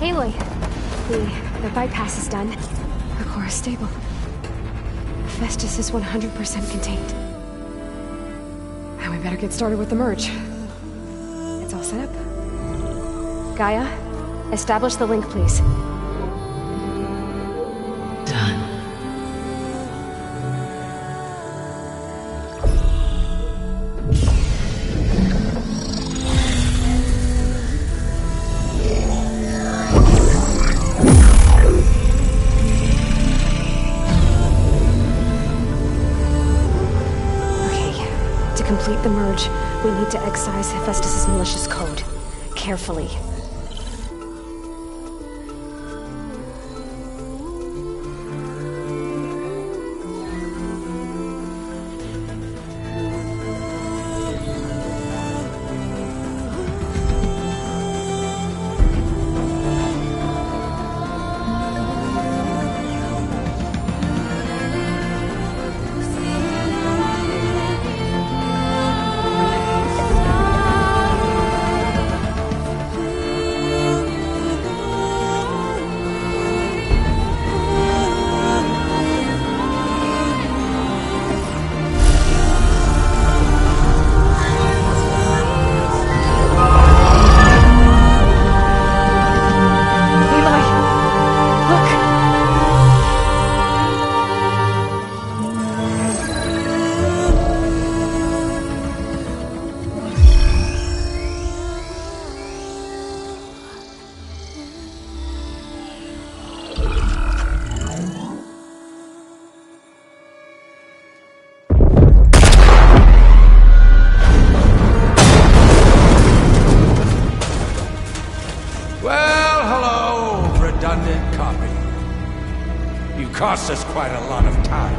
Aloy, the bypass is done. The core is stable. Hephaestus is 100% contained. Now we better get started with the merge. It's all set up. Gaia, establish the link, please. Done. To complete the merge, we need to excise Hephaestus' malicious code. Carefully. Cost us quite a lot of time.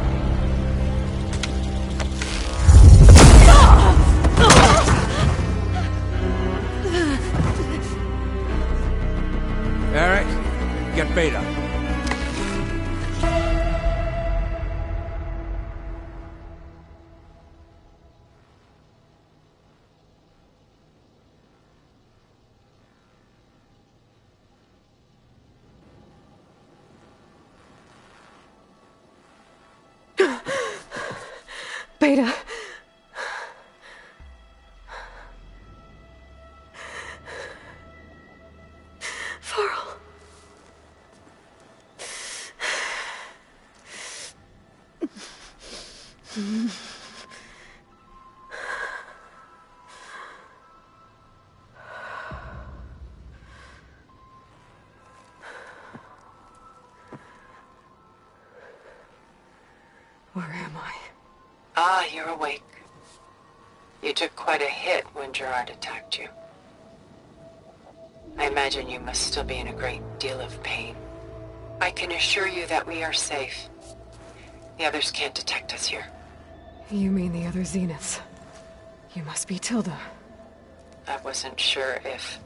Eric, get Beta. Beta. Varl. Where am I? Ah, you're awake. You took quite a hit when Gerard attacked you. I imagine you must still be in a great deal of pain. I can assure you that we are safe. The others can't detect us here. You mean the other Zeniths? You must be Tilda. I wasn't sure if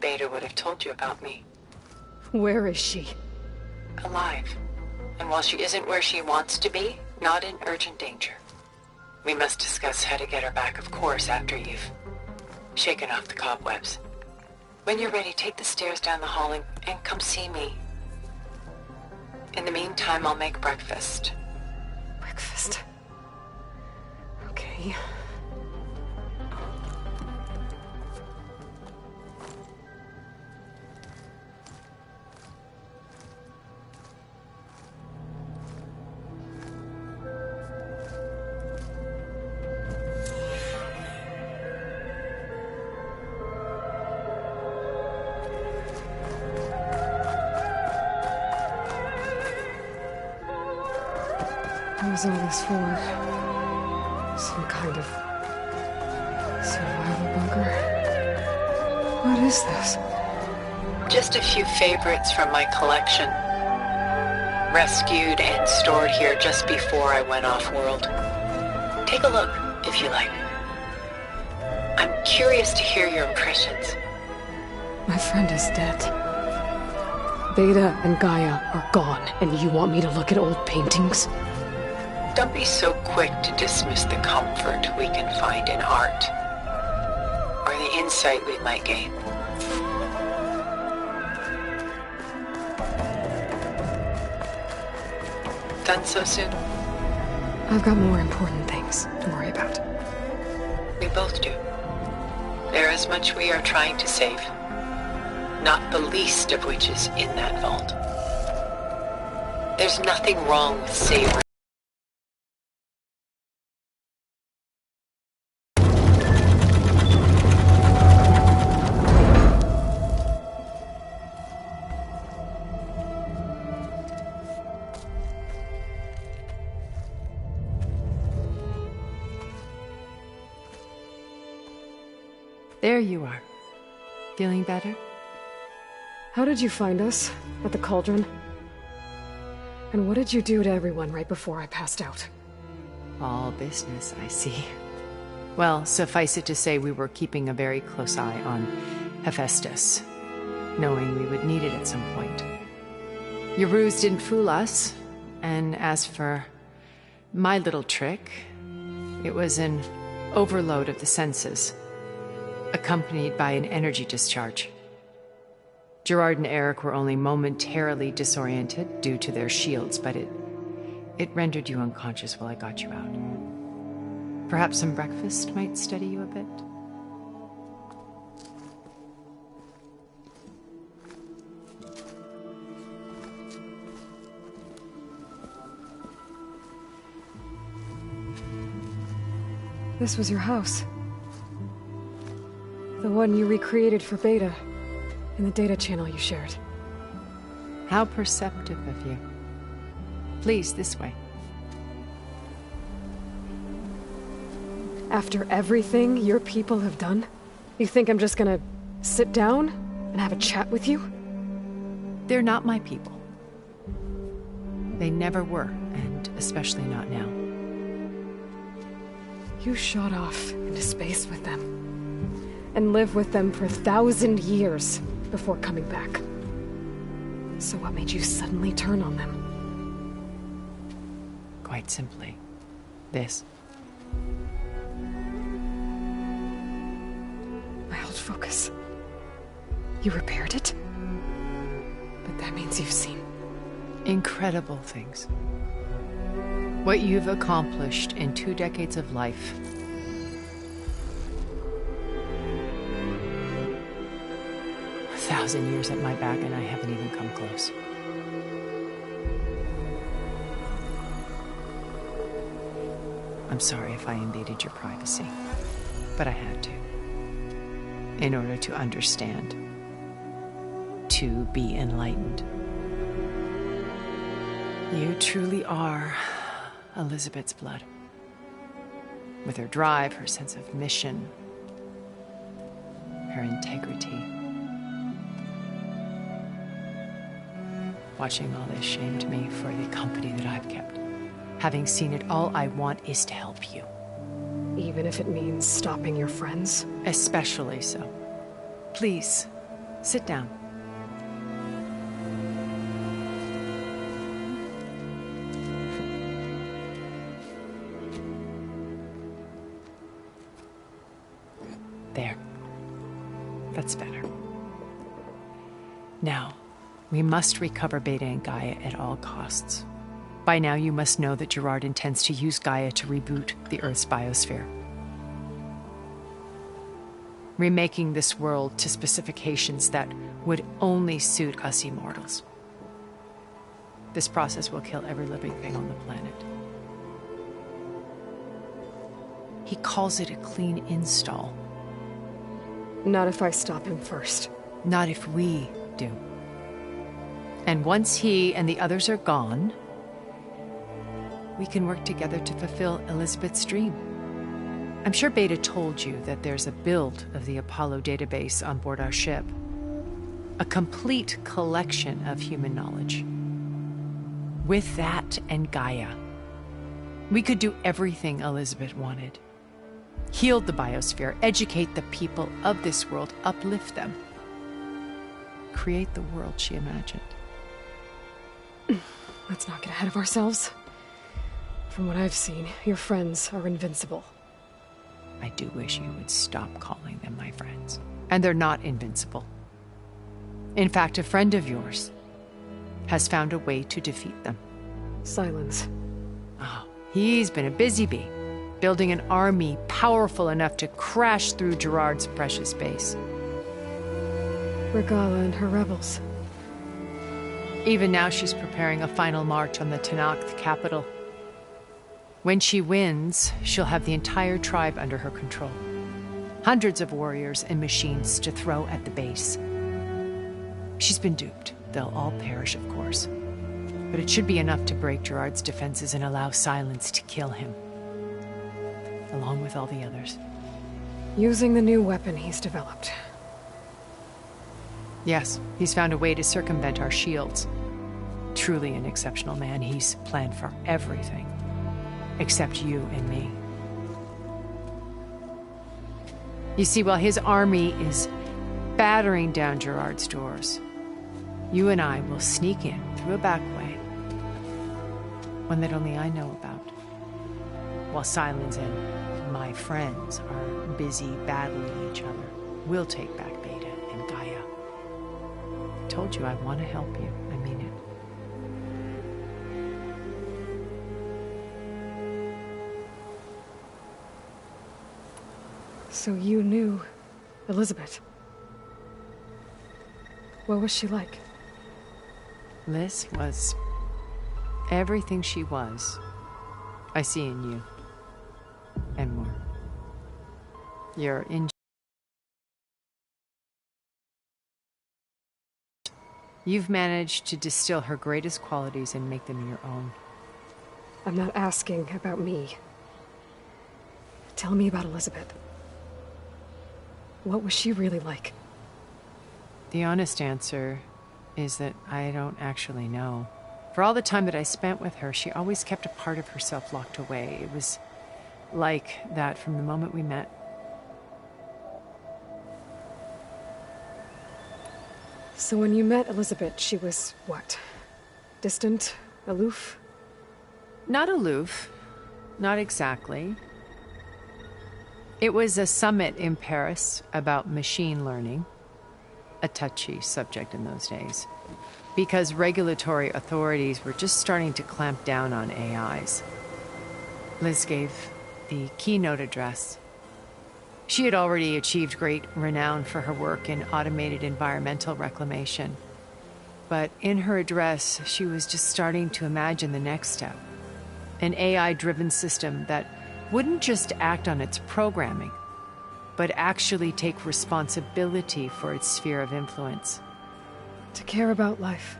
Beta would have told you about me. Where is she? Alive. And while she isn't where she wants to be, not in urgent danger. We must discuss how to get her back, of course, after you've shaken off the cobwebs. When you're ready, take the stairs down the hall and come see me. In the meantime, I'll make breakfast. Breakfast? Okay. What was all this for? Some kind of survival bunker? What is this? Just a few favorites from my collection. Rescued and stored here just before I went off-world. Take a look, if you like. I'm curious to hear your impressions. My friend is dead. Beta and Gaia are gone, and you want me to look at old paintings? Don't be so quick to dismiss the comfort we can find in art, or the insight we might gain. done so soon? I've got more important things to worry about. We both do. There is much we are trying to save. Not the least of which is in that vault. There's nothing wrong with savoring. There you are. Feeling better? How did you find us? At the Cauldron? And what did you do to everyone right before I passed out? All business, I see. Well, suffice it to say we were keeping a very close eye on Hephaestus, knowing we would need it at some point. Your ruse didn't fool us, and as for my little trick, it was an overload of the senses, accompanied by an energy discharge. Gerard and Eric were only momentarily disoriented due to their shields, but it rendered you unconscious while I got you out. Perhaps some breakfast might steady you a bit? This was your house. The one you recreated for Beta, in the data channel you shared. How perceptive of you. Please, this way. After everything your people have done, you think I'm just gonna sit down and have a chat with you? They're not my people. They never were, and especially not now. You shot off into space with them, and lived with them for 1,000 years before coming back. So what made you suddenly turn on them? Quite simply, this. My old focus. You repaired it? But that means you've seen Incredible things. What you've accomplished in 2 decades of life. A 1,000 years at my back and I haven't even come close. I'm sorry if I invaded your privacy, but I had to. In order to understand. To be enlightened. You truly are Elizabeth's blood. With her drive, her sense of mission, her integrity. Watching all this shamed me for the company that I've kept. Having seen it, all I want is to help you. even if it means stopping your friends? Especially so. Please, sit down. There. That's better. Now, we must recover Beta and Gaia at all costs. By now, you must know that Gerard intends to use Gaia to reboot the Earth's biosphere. Remaking this world to specifications that would only suit us immortals. This process will kill every living thing on the planet. He calls it a clean install. Not if I stop him first. Not if we do. And once he and the others are gone, we can work together to fulfill Elizabeth's dream. I'm sure Beta told you that there's a build of the Apollo database on board our ship. A complete collection of human knowledge. With that and Gaia, we could do everything Elizabeth wanted. Heal the biosphere, educate the people of this world, uplift them. Create the world she imagined. Let's not get ahead of ourselves. From what I've seen, your friends are invincible. I do wish you would stop calling them my friends. And they're not invincible. In fact, a friend of yours has found a way to defeat them. Sylens. Oh, he's been a busy bee, building an army powerful enough to crash through Gerard's precious base. Regala and her rebels. Even now she's preparing a final march on the Tenakth capital. When she wins, she'll have the entire tribe under her control. Hundreds of warriors and machines to throw at the base. She's been duped. They'll all perish, of course. But it should be enough to break Gerard's defenses and allow Sylens to kill him. Along with all the others. Using the new weapon he's developed. Yes, he's found a way to circumvent our shields. Truly an exceptional man. He's planned for everything. Except you and me. You see, while his army is battering down Gerard's doors, you and I will sneak in through a back way. One that only I know about. While Sylens and my friends are busy battling each other, we'll take back Beta and Gaia. I told you I want to help you. I mean it. So you knew Elizabeth. What was she like? Liz was everything she was. I see in you. And more. You're in. You've managed to distill her greatest qualities and make them your own. I'm not asking about me. Tell me about Elizabeth. What was she really like? The honest answer is that I don't actually know. For all the time that I spent with her, she always kept a part of herself locked away. It was like that from the moment we met. So when you met Elizabeth, she was what? Distant? Aloof? Not aloof. Not exactly. It was a summit in Paris about machine learning. A touchy subject in those days. Because regulatory authorities were just starting to clamp down on AIs. Liz gave the keynote address. She had already achieved great renown for her work in automated environmental reclamation. But in her address, she was just starting to imagine the next step. An AI-driven system that wouldn't just act on its programming, but actually take responsibility for its sphere of influence. To care about life.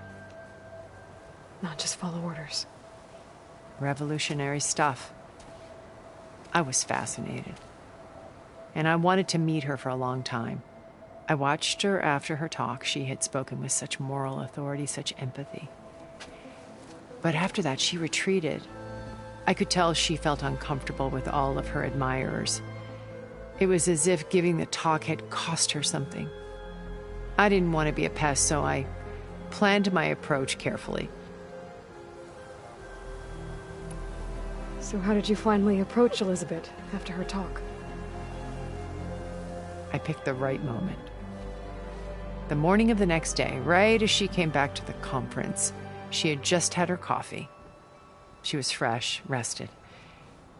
Not just follow orders. Revolutionary stuff. I was fascinated. And I wanted to meet her for a long time. I watched her after her talk. She had spoken with such moral authority, such empathy. But after that, she retreated. I could tell she felt uncomfortable with all of her admirers. It was as if giving the talk had cost her something. I didn't want to be a pest, so I planned my approach carefully. So how did you finally approach Elizabeth after her talk? I picked the right moment. The morning of the next day, right as she came back to the conference, she had just had her coffee. She was fresh, rested.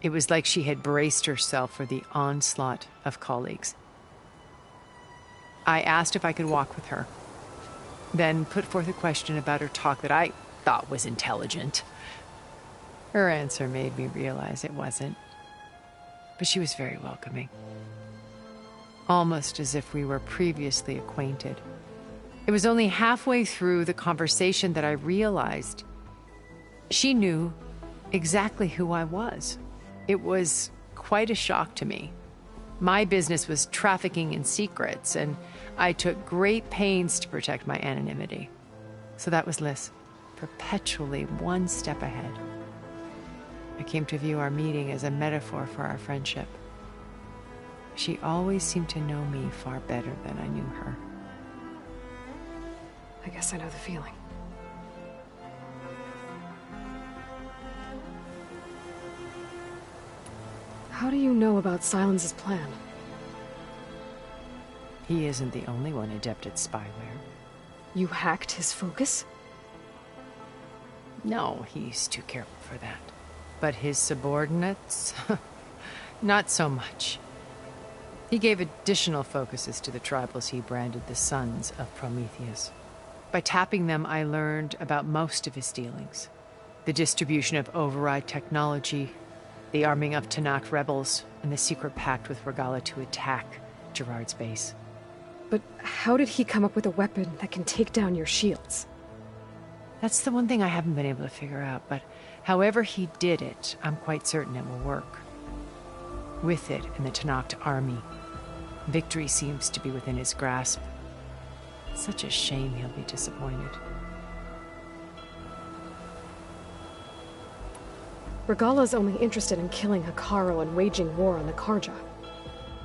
It was like she had braced herself for the onslaught of colleagues. I asked if I could walk with her, then put forth a question about her talk that I thought was intelligent. Her answer made me realize it wasn't, but she was very welcoming. Almost as if we were previously acquainted. It was only halfway through the conversation that I realized she knew exactly who I was. It was quite a shock to me. My business was trafficking in secrets, and I took great pains to protect my anonymity. So that was Liz, perpetually one step ahead. I came to view our meeting as a metaphor for our friendship. She always seemed to know me far better than I knew her. I guess I know the feeling. How do you know about Sylens' plan? He isn't the only one adept at spyware. You hacked his focus? No, he's too careful for that. But his subordinates? Not so much. He gave additional focuses to the tribals he branded the Sons of Prometheus. By tapping them, I learned about most of his dealings. The distribution of override technology, the arming of Tanakh rebels, and the secret pact with Regalla to attack Gerard's base. But how did he come up with a weapon that can take down your shields? That's the one thing I haven't been able to figure out, but however he did it, I'm quite certain it will work. With it and the Tanakh army, victory seems to be within his grasp. Such a shame he'll be disappointed. Regalla's only interested in killing Hekarro and waging war on the Karja.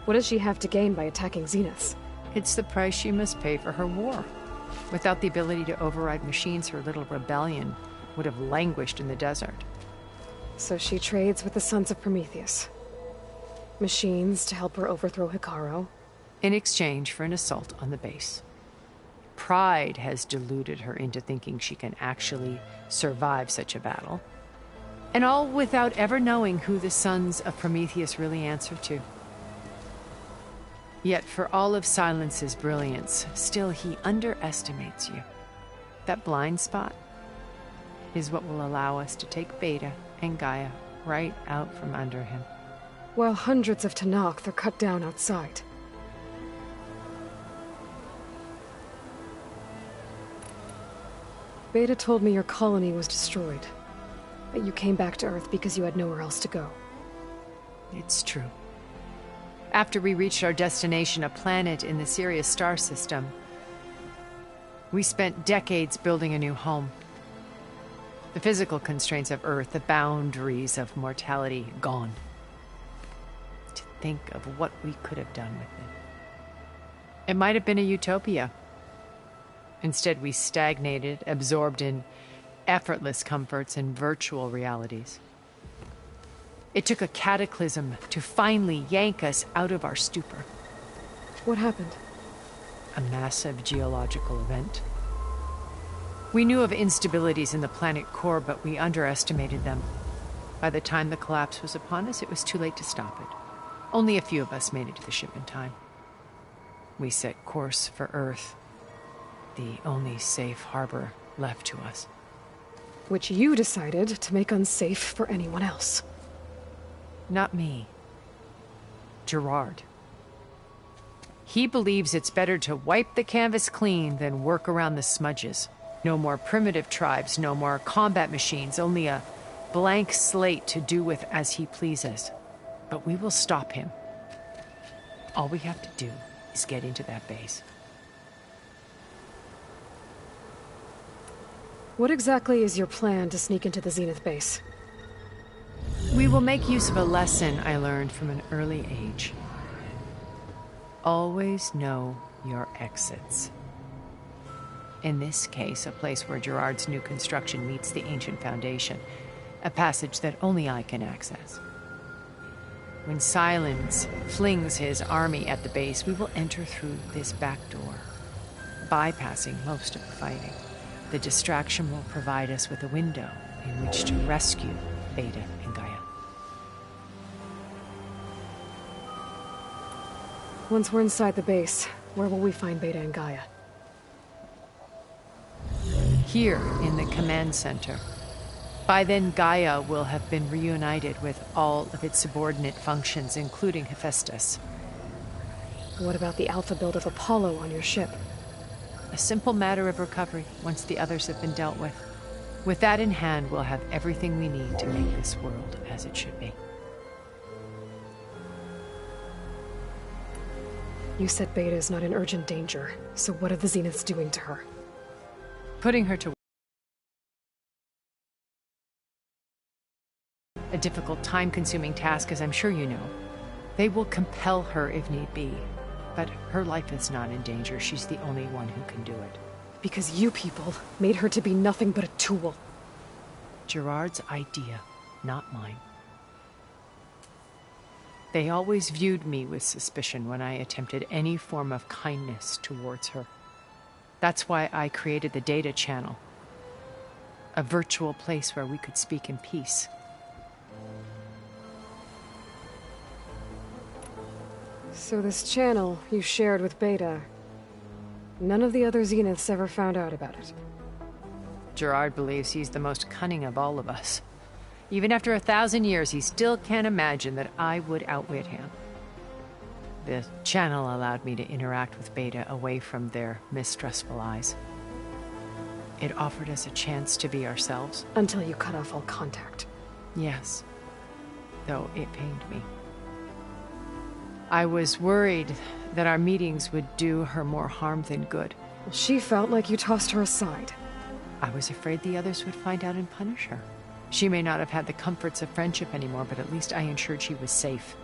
What does she have to gain by attacking Zeniths? It's the price she must pay for her war. Without the ability to override machines, her little rebellion would have languished in the desert. So she trades with the Sons of Prometheus. Machines to help her overthrow Hekarro. In exchange for an assault on the base. Pride has deluded her into thinking she can actually survive such a battle. And all without ever knowing who the Sons of Prometheus really answer to. Yet for all of Silence's brilliance, still he underestimates you. That blind spot is what will allow us to take Beta and Gaia right out from under him. While hundreds of Tanakh are cut down outside. Beta told me your colony was destroyed. That you came back to Earth because you had nowhere else to go. It's true. After we reached our destination, a planet in the Sirius star system, we spent decades building a new home. The physical constraints of Earth, the boundaries of mortality, gone. To think of what we could have done with it. It might have been a utopia. Instead, we stagnated, absorbed in effortless comforts and virtual realities. It took a cataclysm to finally yank us out of our stupor. What happened? A massive geological event. We knew of instabilities in the planet core, but we underestimated them. By the time the collapse was upon us, it was too late to stop it. Only a few of us made it to the ship in time. We set course for Earth, the only safe harbor left to us. Which you decided to make unsafe for anyone else. Not me. Gerard. He believes it's better to wipe the canvas clean than work around the smudges. No more primitive tribes, no more combat machines, only a blank slate to do with as he pleases. But we will stop him. All we have to do is get into that base. What exactly is your plan to sneak into the Zenith base? We will make use of a lesson I learned from an early age. Always know your exits. In this case, a place where Gerard's new construction meets the ancient foundation, a passage that only I can access. When Silence flings his army at the base, we will enter through this back door, bypassing most of the fighting. The distraction will provide us with a window in which to rescue Beta and Gaia. Once we're inside the base, where will we find Beta and Gaia? Here in the command center. By then, Gaia will have been reunited with all of its subordinate functions, including Hephaestus. What about the alpha build of Apollo on your ship? A simple matter of recovery once the others have been dealt with. With that in hand, we'll have everything we need to make this world as it should be. You said Beta is not in urgent danger, so what are the Zeniths doing to her? Putting her to a difficult, time-consuming task, as I'm sure you know. They will compel her if need be. But her life is not in danger. She's the only one who can do it. Because you people made her to be nothing but a tool. Gerard's idea, not mine. They always viewed me with suspicion when I attempted any form of kindness towards her. That's why I created the data channel. A virtual place where we could speak in peace. So this channel you shared with Beta, none of the other Zeniths ever found out about it. Gerard believes he's the most cunning of all of us. Even after 1,000 years, he still can't imagine that I would outwit him. The channel allowed me to interact with Beta away from their mistrustful eyes. It offered us a chance to be ourselves. Until you cut off all contact. Yes, though it pained me. I was worried that our meetings would do her more harm than good. Well, she felt like you tossed her aside. I was afraid the others would find out and punish her. She may not have had the comforts of friendship anymore, but at least I ensured she was safe.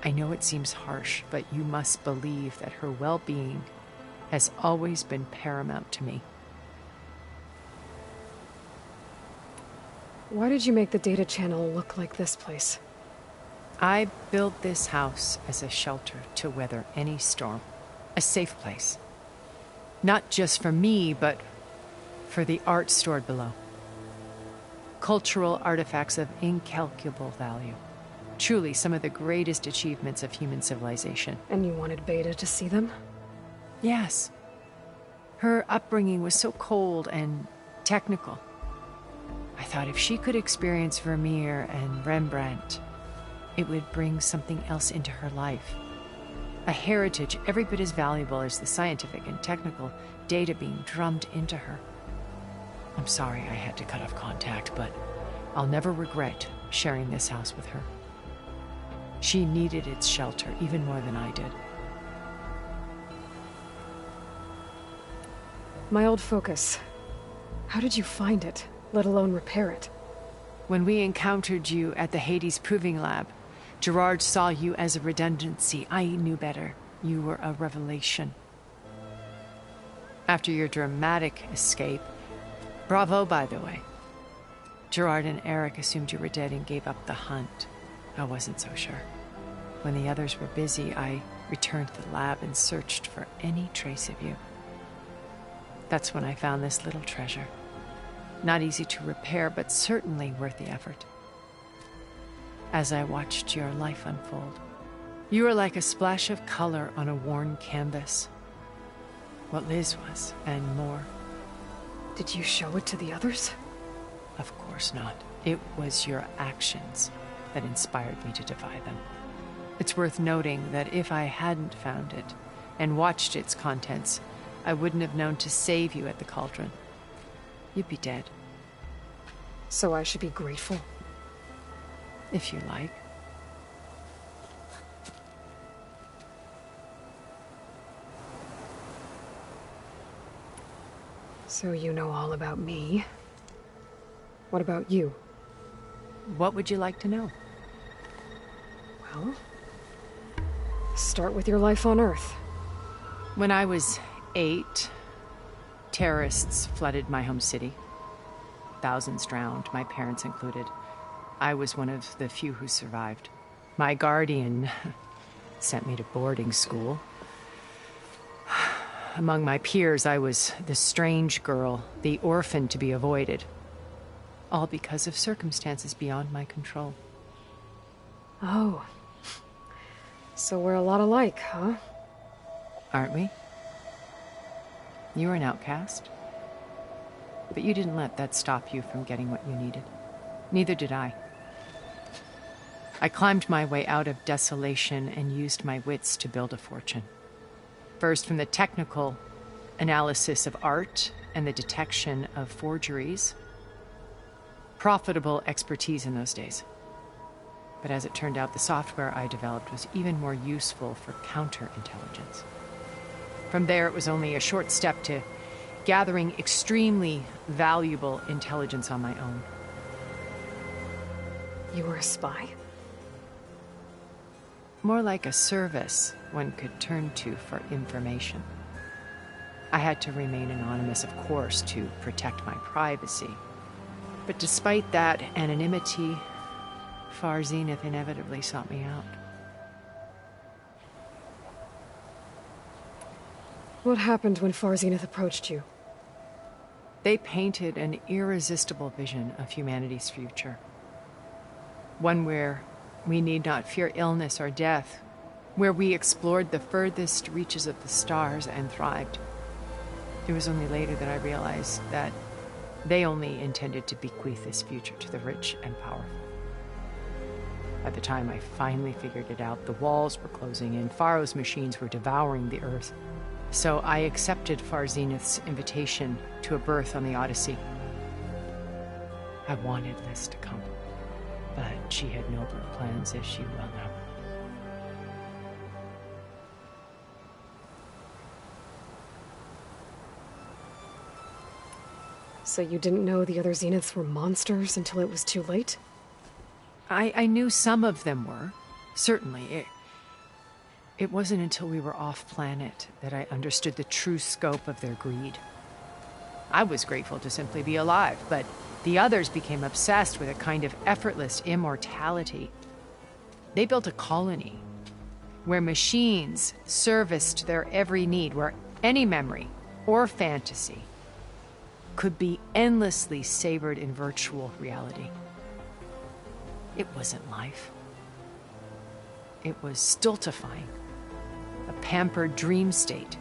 I know it seems harsh, but you must believe that her well-being has always been paramount to me. Why did you make the data channel look like this place? I built this house as a shelter to weather any storm. A safe place. Not just for me, but for the art stored below. Cultural artifacts of incalculable value. Truly some of the greatest achievements of human civilization. And you wanted Beta to see them? Yes. Her upbringing was so cold and technical. I thought if she could experience Vermeer and Rembrandt, it would bring something else into her life. A heritage every bit as valuable as the scientific and technical data being drummed into her. I'm sorry I had to cut off contact, but I'll never regret sharing this house with her. She needed its shelter even more than I did. My old focus. How did you find it, let alone repair it? When we encountered you at the Hades Proving Lab, Gerard saw you as a redundancy. I knew better. You were a revelation. After your dramatic escape, bravo, by the way. Gerard and Eric assumed you were dead and gave up the hunt. I wasn't so sure. When the others were busy, I returned to the lab and searched for any trace of you. That's when I found this little treasure. Not easy to repair, but certainly worth the effort. As I watched your life unfold, you were like a splash of color on a worn canvas. What Liz was, and more. Did you show it to the others? Of course not. It was your actions that inspired me to defy them. It's worth noting that if I hadn't found it and watched its contents, I wouldn't have known to save you at the cauldron. You'd be dead. So I should be grateful? If you like. So you know all about me. What about you? What would you like to know? Well, start with your life on Earth. When I was 8, terrorists flooded my home city. Thousands drowned, my parents included. I was one of the few who survived. My guardian sent me to boarding school. Among my peers, I was the strange girl, the orphan to be avoided. All because of circumstances beyond my control. Oh. So we're a lot alike, huh? Aren't we? You were an outcast. But you didn't let that stop you from getting what you needed. Neither did I. I climbed my way out of desolation and used my wits to build a fortune. First, from the technical analysis of art and the detection of forgeries. Profitable expertise in those days. But as it turned out, the software I developed was even more useful for counterintelligence. From there, it was only a short step to gathering extremely valuable intelligence on my own. You were a spy? More like a service one could turn to for information. I had to remain anonymous, of course, to protect my privacy. But despite that anonymity, Far Zenith inevitably sought me out. What happened when Far Zenith approached you? They painted an irresistible vision of humanity's future. One where we need not fear illness or death, where we explored the furthest reaches of the stars and thrived. It was only later that I realized that they only intended to bequeath this future to the rich and powerful. By the time I finally figured it out, the walls were closing in, Pharaoh's machines were devouring the Earth. So I accepted Far Zenith's invitation to a berth on the Odyssey. I wanted Liz to come, but she had nobler plans, as you well know. So you didn't know the other Zeniths were monsters until it was too late? I knew some of them were, certainly. It wasn't until we were off-planet that I understood the true scope of their greed. I was grateful to simply be alive, but the others became obsessed with a kind of effortless immortality. They built a colony where machines serviced their every need, where any memory or fantasy could be endlessly savored in virtual reality. It wasn't life. It was stultifying, a pampered dream state.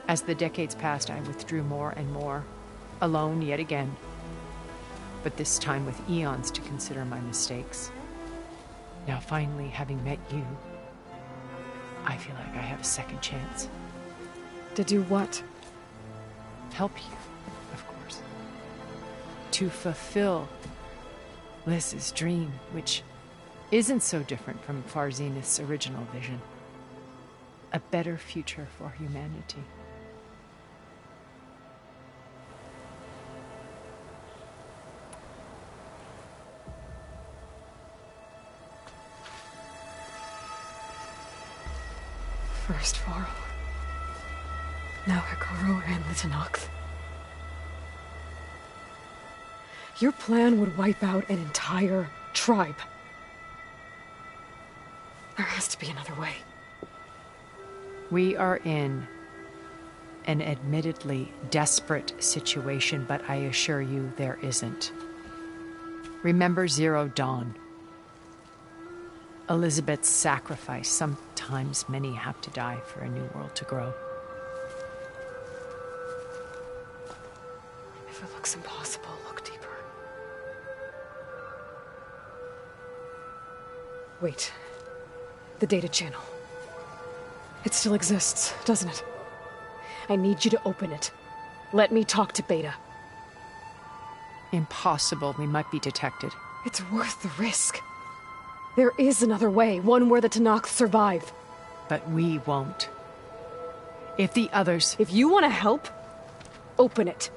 As the decades passed, I withdrew more and more, alone yet again, but this time with eons to consider my mistakes. Now finally, having met you, I feel like I have a second chance. To do what? Help you, of course. To fulfill Liz's dream, which isn't so different from Far Zenith's original vision. A better future for humanity. First Varl. Now Hekarro and the Tenakth. Your plan would wipe out an entire tribe. There has to be another way. We are in an admittedly desperate situation, but I assure you there isn't. Remember Zero Dawn. Elizabeth's sacrifice. Sometimes many have to die for a new world to grow. If it looks impossible, look deeper. Wait. The data channel. It still exists, doesn't it? I need you to open it. Let me talk to Beta. Impossible. We might be detected. It's worth the risk. There is another way, one where the Tenakth survive. But we won't. If the others... If you want to help, open it.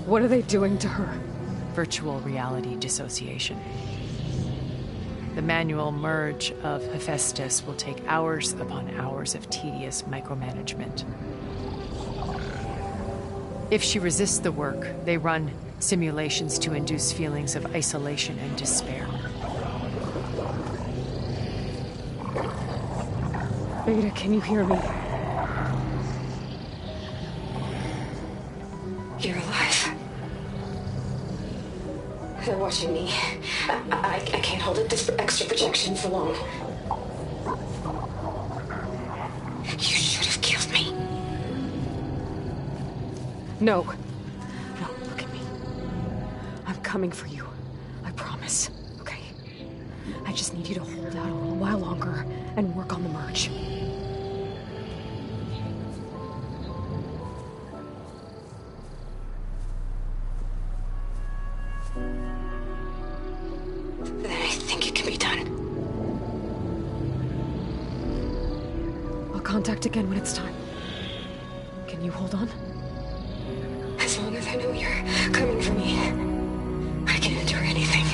What are they doing to her? Virtual reality dissociation. The manual merge of Hephaestus will take hours upon hours of tedious micromanagement. If she resists the work, they run simulations to induce feelings of isolation and despair. Beta, can you hear me? You're alive. They're watching me. I can't hold it this extra projection for long. You should have killed me. No. No, look at me. I'm coming for you. I promise. Okay? I just need you to hold out a little while longer and work on the merge. contact again when it's time. Can you hold on? As long as I know you're coming for me, I can endure anything.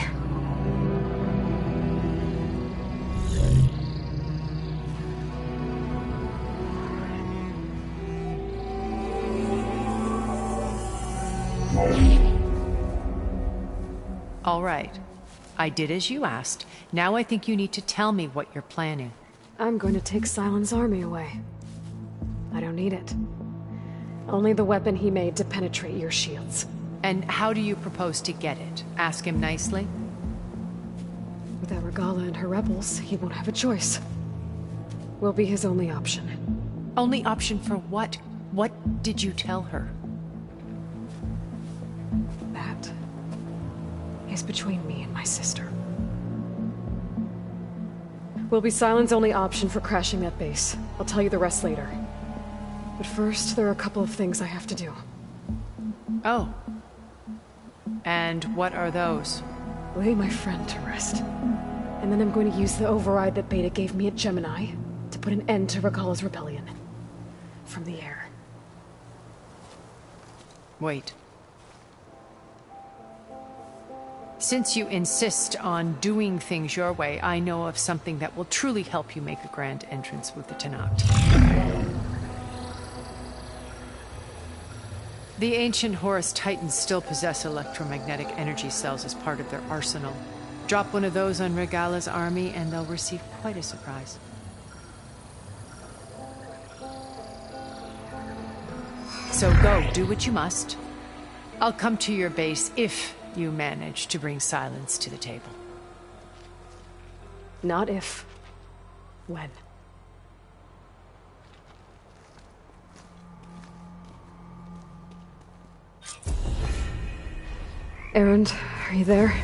All right. I did as you asked. Now I think you need to tell me what you're planning. I'm going to take Sylens' army away. I don't need it. Only the weapon he made to penetrate your shields. And how do you propose to get it? Ask him nicely? Without Regalla and her rebels, he won't have a choice. We'll be his only option. Only option for what? What did you tell her? That is between me and my sister. Will be Sylens' only option for crashing that base. I'll tell you the rest later. But first, there are a couple of things I have to do. Oh. And what are those? Lay my friend to rest. And then I'm going to use the override that Beta gave me at Gemini to put an end to Regalla's rebellion. From the air. Wait. Since you insist on doing things your way, I know of something that will truly help you make a grand entrance with the Tenakth. The ancient Horus Titans still possess electromagnetic energy cells as part of their arsenal. Drop one of those on Regalla's army and they'll receive quite a surprise. So go, do what you must. I'll come to your base if you manage to bring Sylens to the table. Not if. When. Erend, are you there?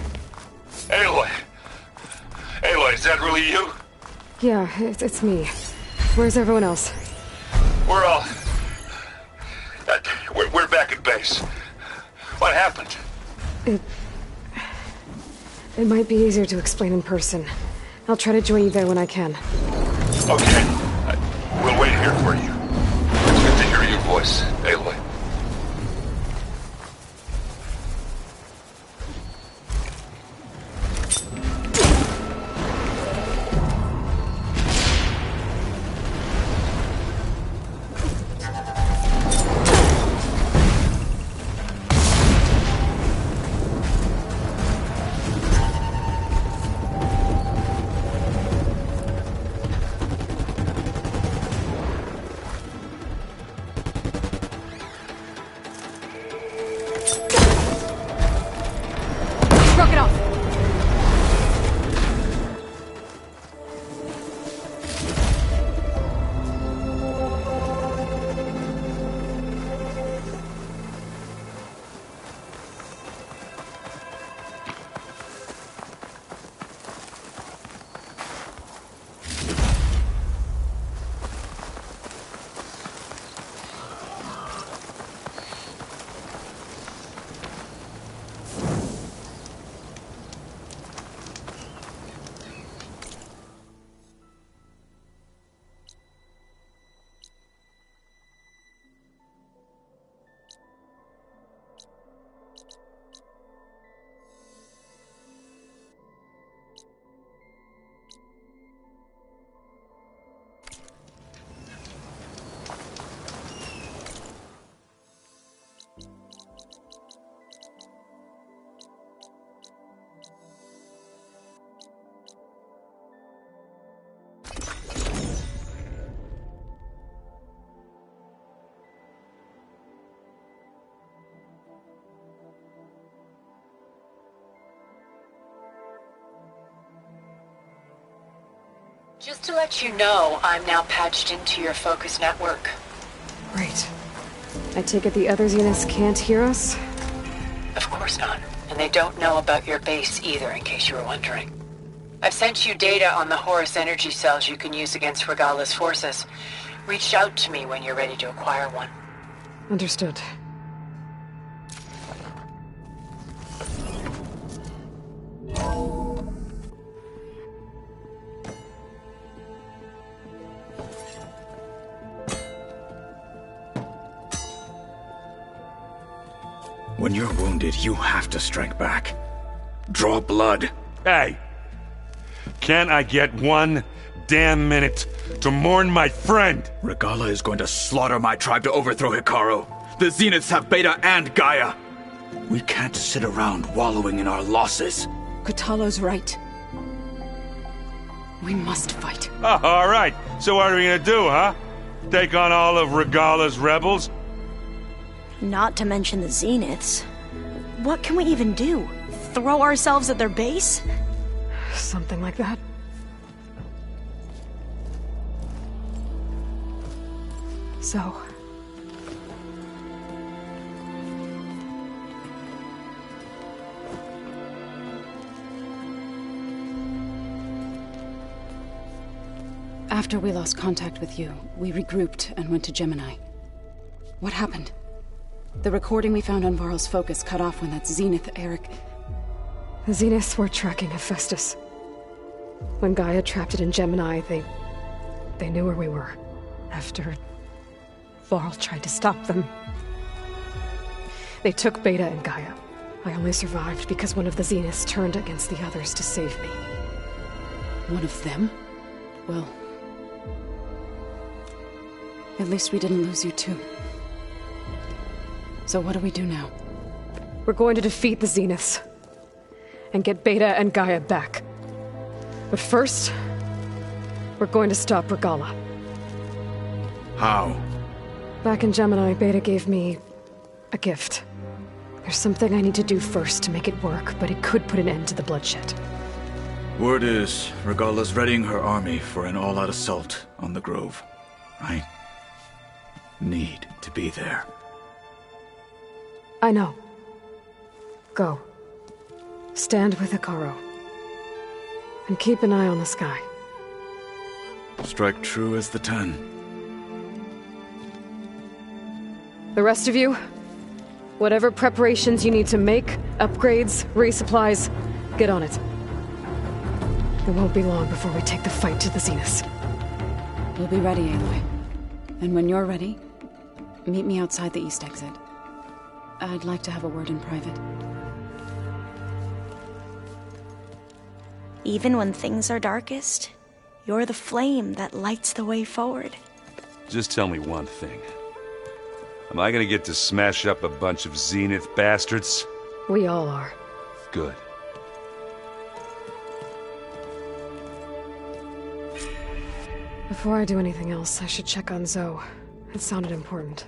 Aloy! Aloy, is that really you? Yeah, it's me. Where's everyone else? We're all... We're back at base. What happened? It might be easier to explain in person. I'll try to join you there when I can. Okay. We'll wait here for you. It's good to hear your voice, Aloy. Rock it off! Just to let you know, I'm now patched into your focus network. Great. I take it the other Zeniths can't hear us? Of course not. And they don't know about your base either, in case you were wondering. I've sent you data on the Horus energy cells you can use against Regalla's forces. Reach out to me when you're ready to acquire one. Understood. When you're wounded, you have to strike back. Draw blood. Hey! Can't I get one damn minute to mourn my friend? Regalla is going to slaughter my tribe to overthrow Hikaru. The Zeniths have Beta and Gaia. We can't sit around wallowing in our losses. Kotallo's right. We must fight. Oh, all right. So what are we gonna do, huh? Take on all of Regalla's rebels? Not to mention the Zeniths. What can we even do? Throw ourselves at their base? Something like that. So... After we lost contact with you, we regrouped and went to Gemini. What happened? The recording we found on Varl's focus cut off when that Zenith, Eric... The Zeniths were tracking Hephaestus. When Gaia trapped it in Gemini, they knew where we were. After... Varl tried to stop them. They took Beta and Gaia. I only survived because one of the Zeniths turned against the others to save me. One of them? Well... At least we didn't lose you too. So what do we do now? We're going to defeat the Zeniths. And get Beta and Gaia back. But first... we're going to stop Regalla. How? Back in Gemini, Beta gave me... a gift. There's something I need to do first to make it work, but it could put an end to the bloodshed. Word is, Regalla's readying her army for an all-out assault on the Grove. I need to be there. I know. Go. Stand with Hikaru. And keep an eye on the sky. Strike true as the 10. The rest of you, whatever preparations you need to make, upgrades, resupplies, get on it. It won't be long before we take the fight to the Zeniths. We'll be ready, Aloy. And when you're ready, meet me outside the east exit. I'd like to have a word in private. Even when things are darkest, you're the flame that lights the way forward. Just tell me one thing. Am I gonna get to smash up a bunch of Zenith bastards? We all are. Good. Before I do anything else, I should check on Zoe. It sounded important.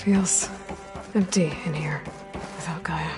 Feels empty in here without Gaia.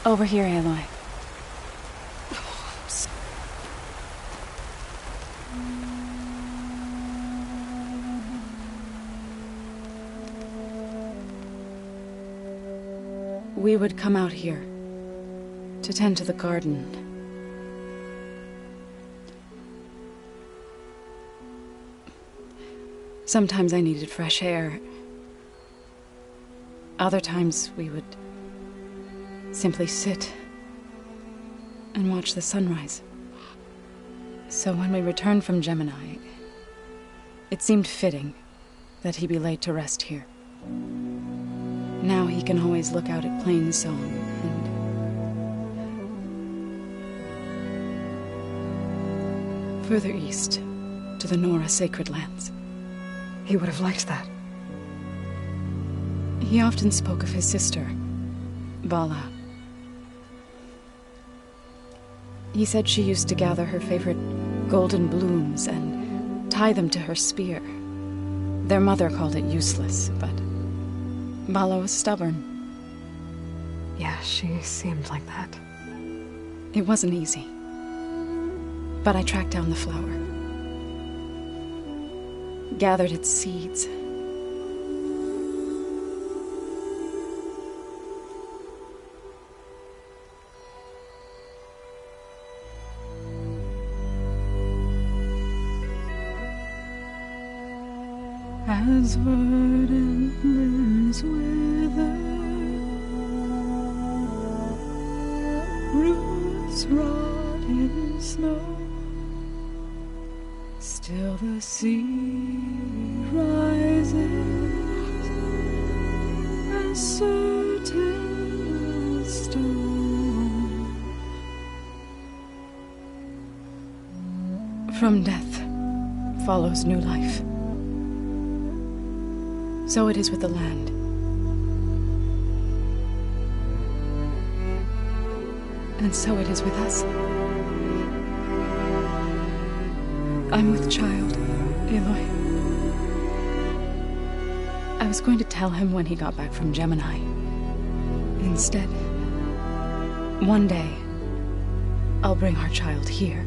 Over here, Aloy. We would come out here to tend to the garden. Sometimes I needed fresh air. Other times we would simply sit and watch the sunrise. So when we returned from Gemini, it seemed fitting that he be laid to rest here. Now he can always look out at Plainsong and further east to the Nora Sacred Lands. He would have liked that. He often spoke of his sister, Vala. He said she used to gather her favorite golden blooms and tie them to her spear. Their mother called it useless, but Vala was stubborn. Yeah, she seemed like that. It wasn't easy. But I tracked down the flower. Gathered its seeds. As verdant limbs wither, roots rot in snow, still the sea rises as certain as stone. From death follows new life. So it is with the land. And so it is with us. I'm with child, Aloy. I was going to tell him when he got back from Gemini. Instead, one day, I'll bring our child here.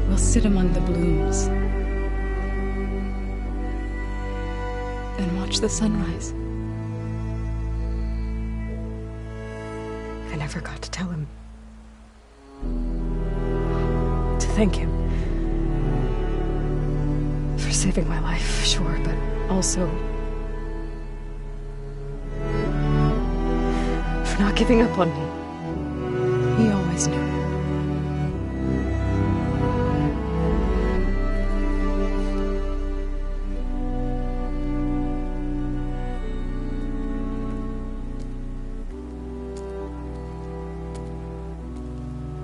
We'll sit among the blooms and watch the sunrise. I never got to tell him. To thank him. For saving my life, sure, but also for not giving up on me. He always knew.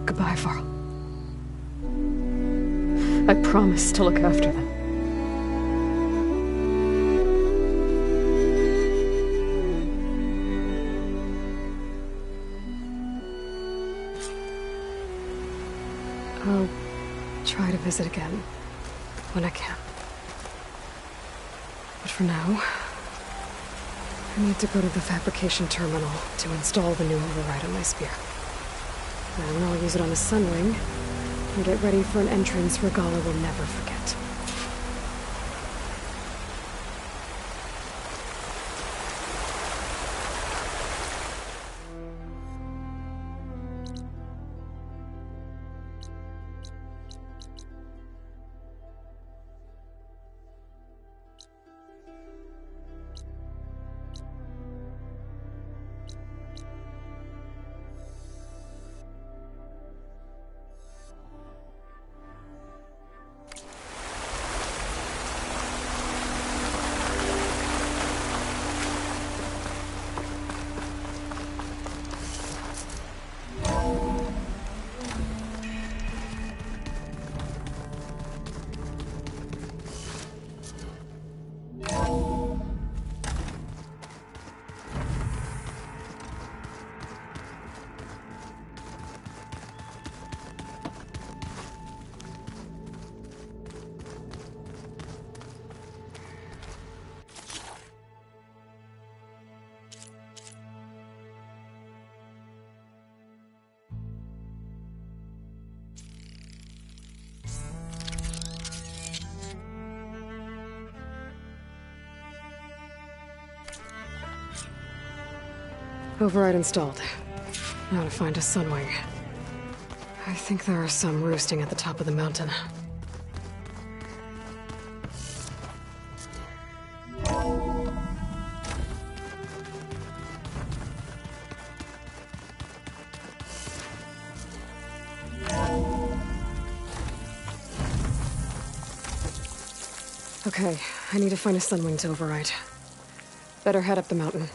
Goodbye, Varl. I promise to look after them. I'll try to visit again when I can. But for now, I need to go to the fabrication terminal to install the new override on my spear. Then I'll use it on the Sunwing and get ready for an entrance Regalla will never forget. Override installed. Now to find a Sunwing. I think there are some roosting at the top of the mountain. Okay, I need to find a Sunwing to override. Better head up the mountain.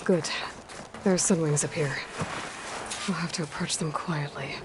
Good. There are Sunwings up here. We'll have to approach them quietly.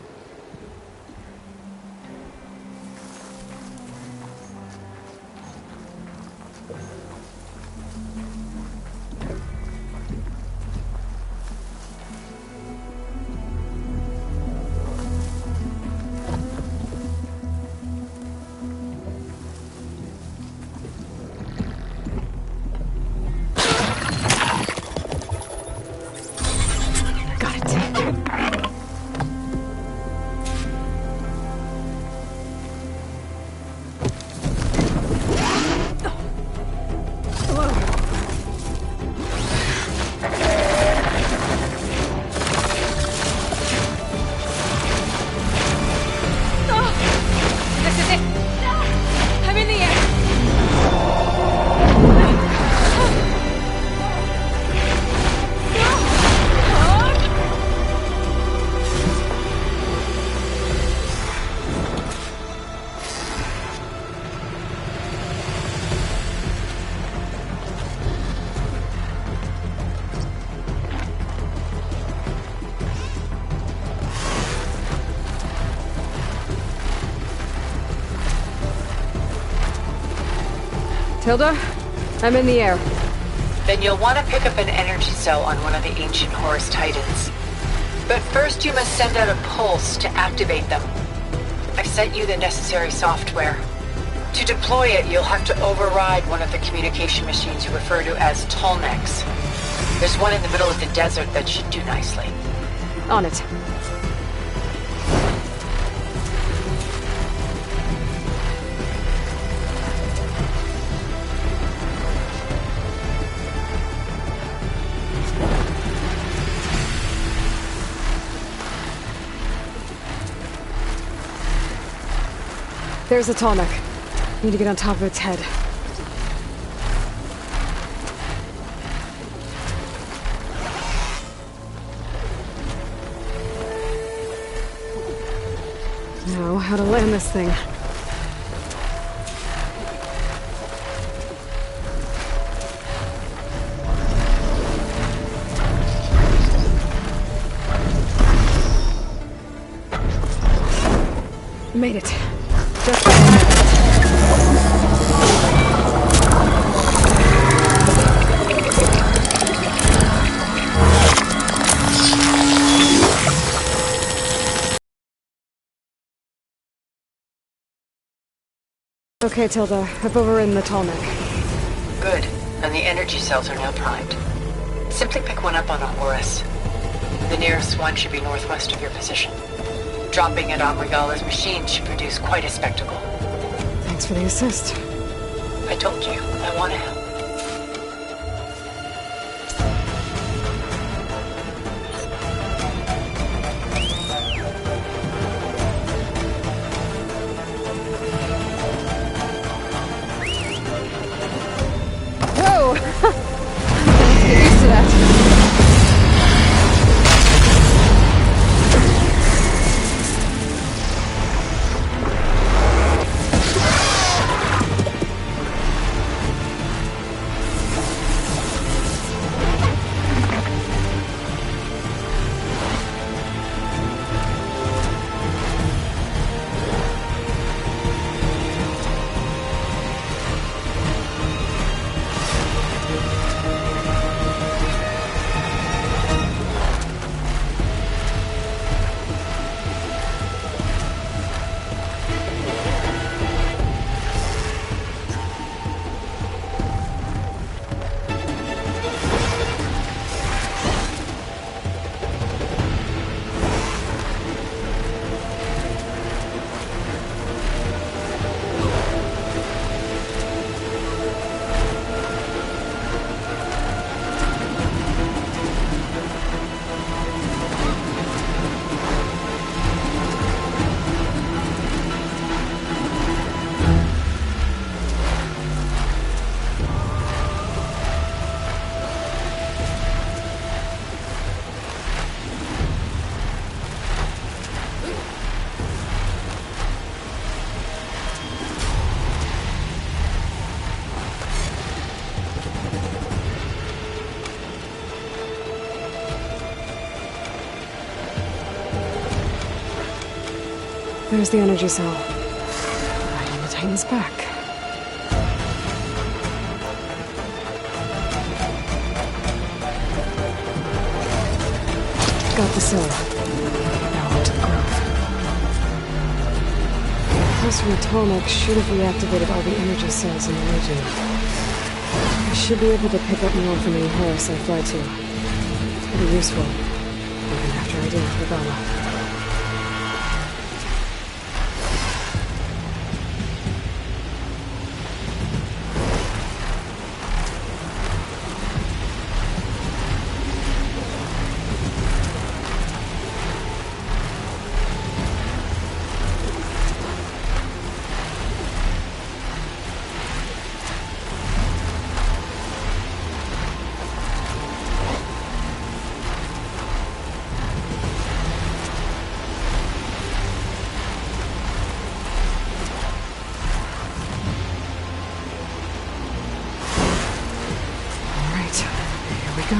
Tilda, I'm in the air. Then you'll want to pick up an energy cell on one of the ancient Horus Titans. But first you must send out a pulse to activate them. I've sent you the necessary software. To deploy it, you'll have to override one of the communication machines you refer to as Tallnecks. There's one in the middle of the desert that should do nicely. On it. There's the Tallneck. Need to get on top of its head. Now, how to land this thing. Made it. Just Okay, Tilda. I've overridden the Tallneck. Good. And the energy cells are now primed. Simply pick one up on a Horus. The nearest one should be northwest of your position. Dropping it on Regala's machine should produce quite a spectacle. Thanks for the assist. I told you, I want to help. Whoa! Let's get used to that. There's the energy cell. Right on the Titan's back. Got the cell. Now on to the Grove. Pulse from the Tallneck should have reactivated all the energy cells in the region. I should be able to pick up more from any Horus I fly to. It's pretty useful, even after I deal with Regala. Go.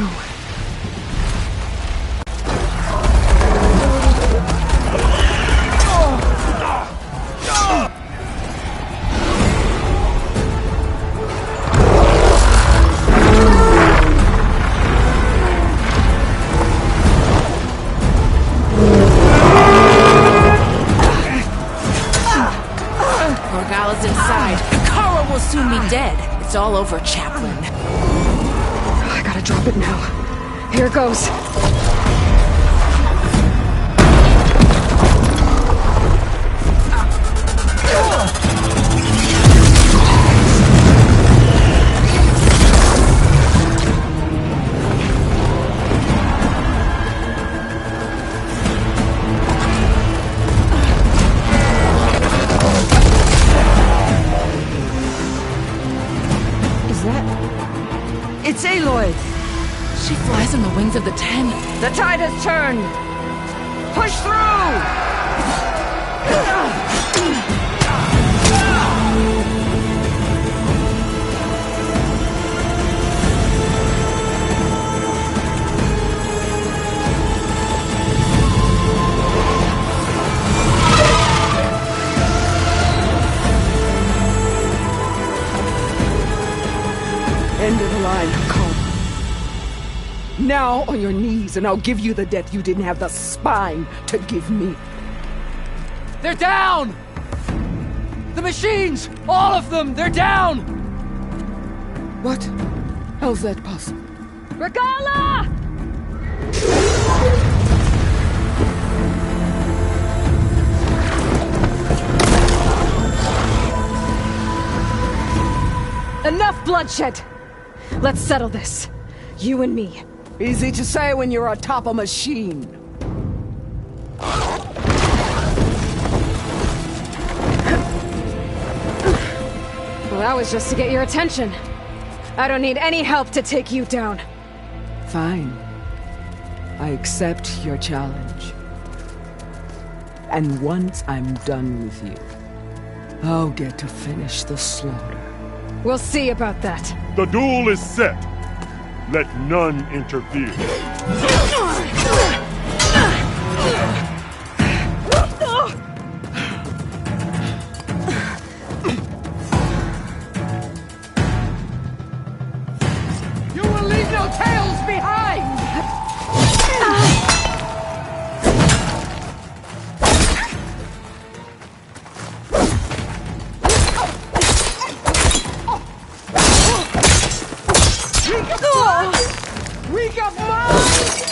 Regala's inside. Kara will soon be dead. It's all over, Chaplain. I gotta drop it now. Here it goes. It's Aloy! She flies on the wings of the Ten. The tide has turned! Push through! End of the line, Hakon. Now on your knees, and I'll give you the death you didn't have the spine to give me. They're down! The machines! All of them! They're down! What? How's that possible? Regala! Enough bloodshed! Let's settle this. You and me. Easy to say when you're atop a machine. Well, that was just to get your attention. I don't need any help to take you down. Fine. I accept your challenge. And once I'm done with you, I'll get to finish the slaughter. We'll see about that. The duel is set. Let none interfere. You will leave no tails behind! Weak of mind!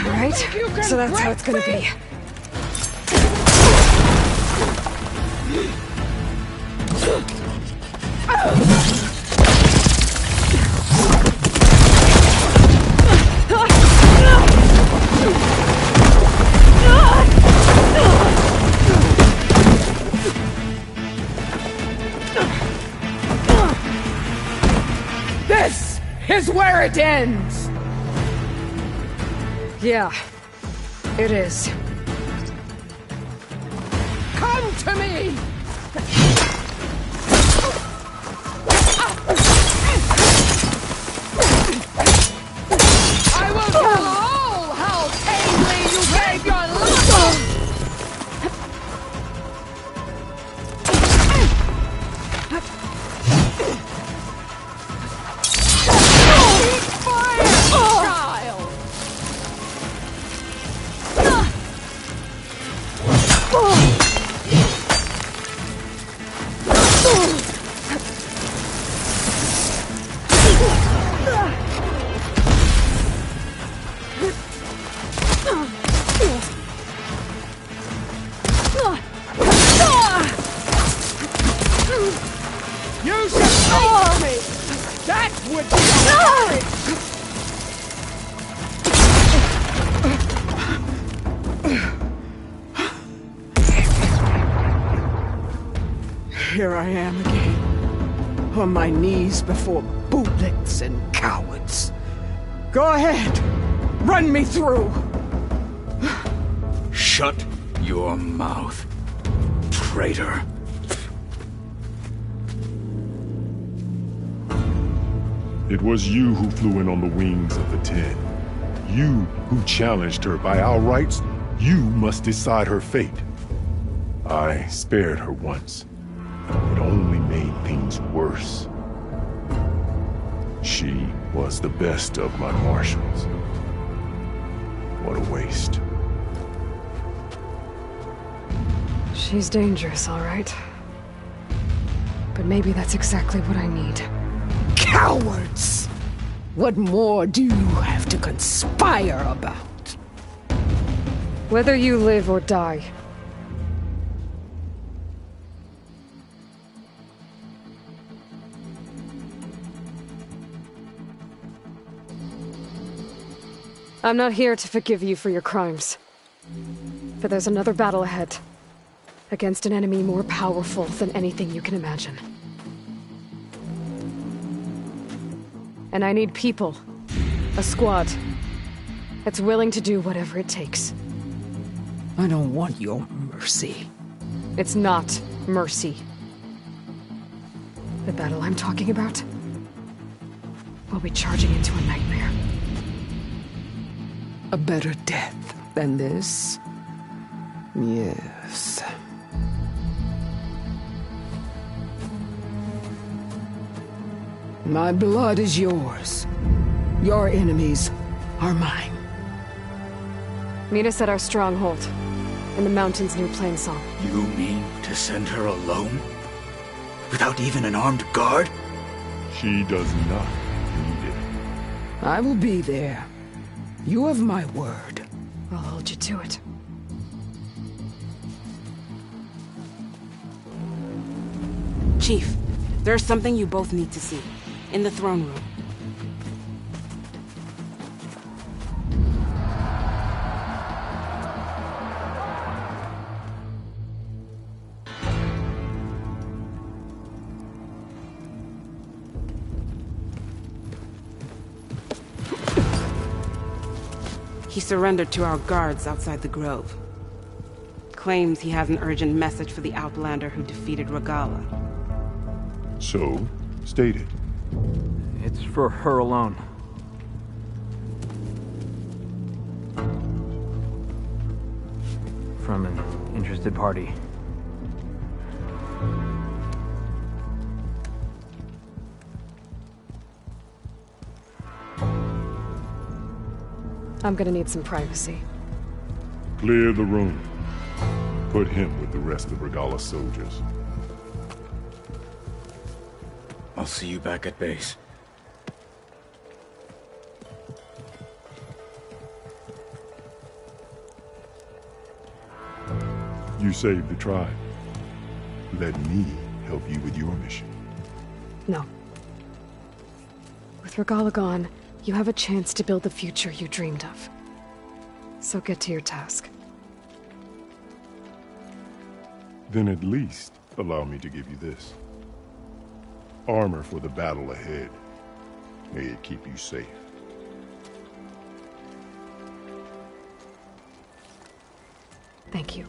Right? So that's how it's gonna be. This is where it ends! Yeah, it is. Come to me! I will tell all how tamely you gave your life! Child! You should thank me! That would be courage! Here I am again, on my knees before bootlets and cowards. Go ahead, run me through! Shut your mouth, traitor. It was you who flew in on the wings of the Ten. You who challenged her. By our rights, you must decide her fate. I spared her once. It only made things worse. She was the best of my marshals. What a waste. She's dangerous, all right. But maybe that's exactly what I need. What more do you have to conspire about? Whether you live or die. I'm not here to forgive you for your crimes. But there's another battle ahead. Against an enemy more powerful than anything you can imagine. And I need people. A squad. That's willing to do whatever it takes. I don't want your mercy. It's not mercy. The battle I'm talking about will be charging into a nightmare. A better death than this? Yes. My blood is yours. Your enemies are mine. Meet us at our stronghold, in the mountains near Plainsong. You mean to send her alone? Without even an armed guard? She does not need it. I will be there. You have my word. I'll hold you to it. Chief, there's something you both need to see. In the throne room. He surrendered to our guards outside the grove. Claims he has an urgent message for the Outlander who defeated Regalla. So, state it. It's for her alone. From an interested party. I'm gonna need some privacy. Clear the room. Put him with the rest of Regalla's soldiers. I'll see you back at base. You saved the tribe. Let me help you with your mission. No. With Regalla gone, you have a chance to build the future you dreamed of. So get to your task. Then at least allow me to give you this. Armor for the battle ahead. May it keep you safe. Thank you.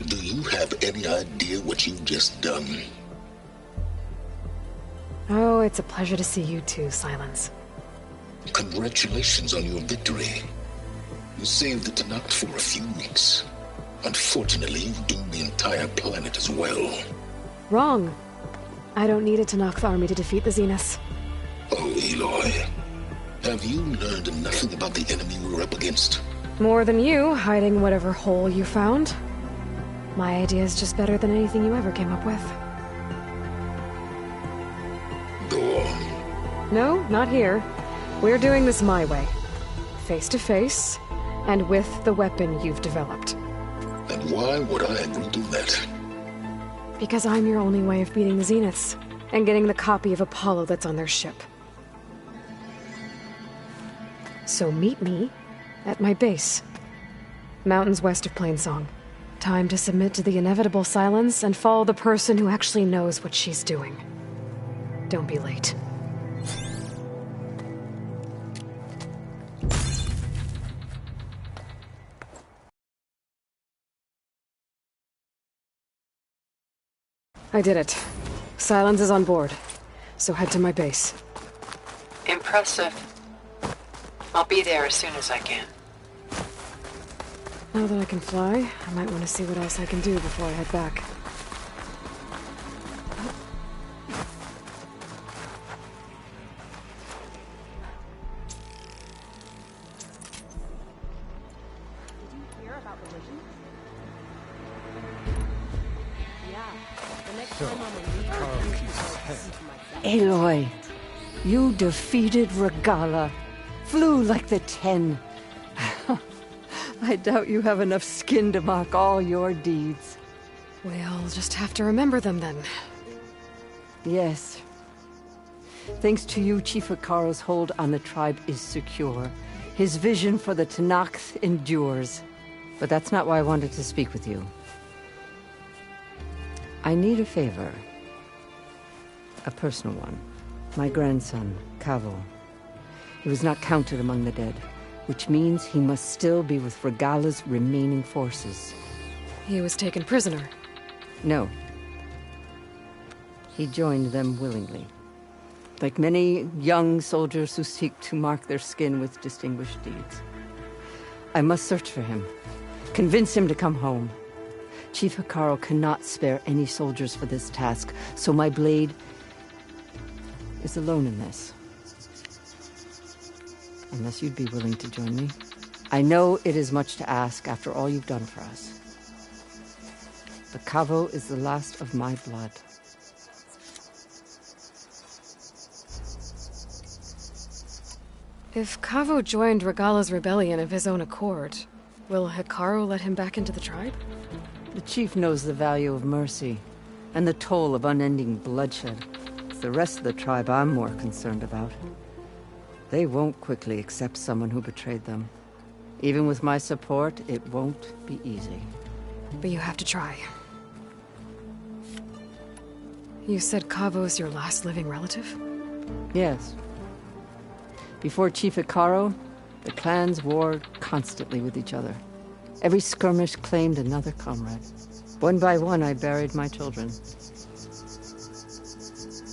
Do you have any idea what you've just done? Oh, it's a pleasure to see you too, Silence. Congratulations on your victory. You saved the Tenakth for a few weeks. Unfortunately, you've doomed the entire planet as well. Wrong. I don't need a Tenakth army to defeat the Zeniths. Oh, Aloy. Have you learned nothing about the enemy we're up against? More than you, hiding whatever hole you found. My idea is just better than anything you ever came up with. Go on. No, not here. We're doing this my way. Face to face, and with the weapon you've developed. And why would I agree to that? Because I'm your only way of beating the Zeniths, and getting the copy of Apollo that's on their ship. So meet me at my base. Mountains west of Plainsong. Time to submit to the inevitable silence and follow the person who actually knows what she's doing. Don't be late. I did it. Silence is on board. So head to my base. Impressive. I'll be there as soon as I can. Now that I can fly, I might want to see what else I can do before I head back. So, Carl keeps his head. Aloy, you defeated Regalla. Flew like the 10. I doubt you have enough skin to mark all your deeds. We'll just have to remember them then. Yes. Thanks to you, Chief Hekarro's hold on the tribe is secure. His vision for the Tenakth endures. But that's not why I wanted to speak with you. I need a favor. A personal one. My grandson, Kavo. He was not counted among the dead, which means he must still be with Regalla's remaining forces. He was taken prisoner. No. He joined them willingly. Like many young soldiers who seek to mark their skin with distinguished deeds. I must search for him. Convince him to come home. Chief Hekarro cannot spare any soldiers for this task, so my blade is alone in this. Unless you'd be willing to join me. I know it is much to ask after all you've done for us. But Kavo is the last of my blood. If Kavo joined Regalla's rebellion of his own accord, will Hekarro let him back into the tribe? The chief knows the value of mercy, and the toll of unending bloodshed. It's the rest of the tribe I'm more concerned about. They won't quickly accept someone who betrayed them. Even with my support, it won't be easy. But you have to try. You said Kavo's your last living relative? Yes. Before Chief Hekarro, the clans warred constantly with each other. Every skirmish claimed another comrade. One by one, I buried my children.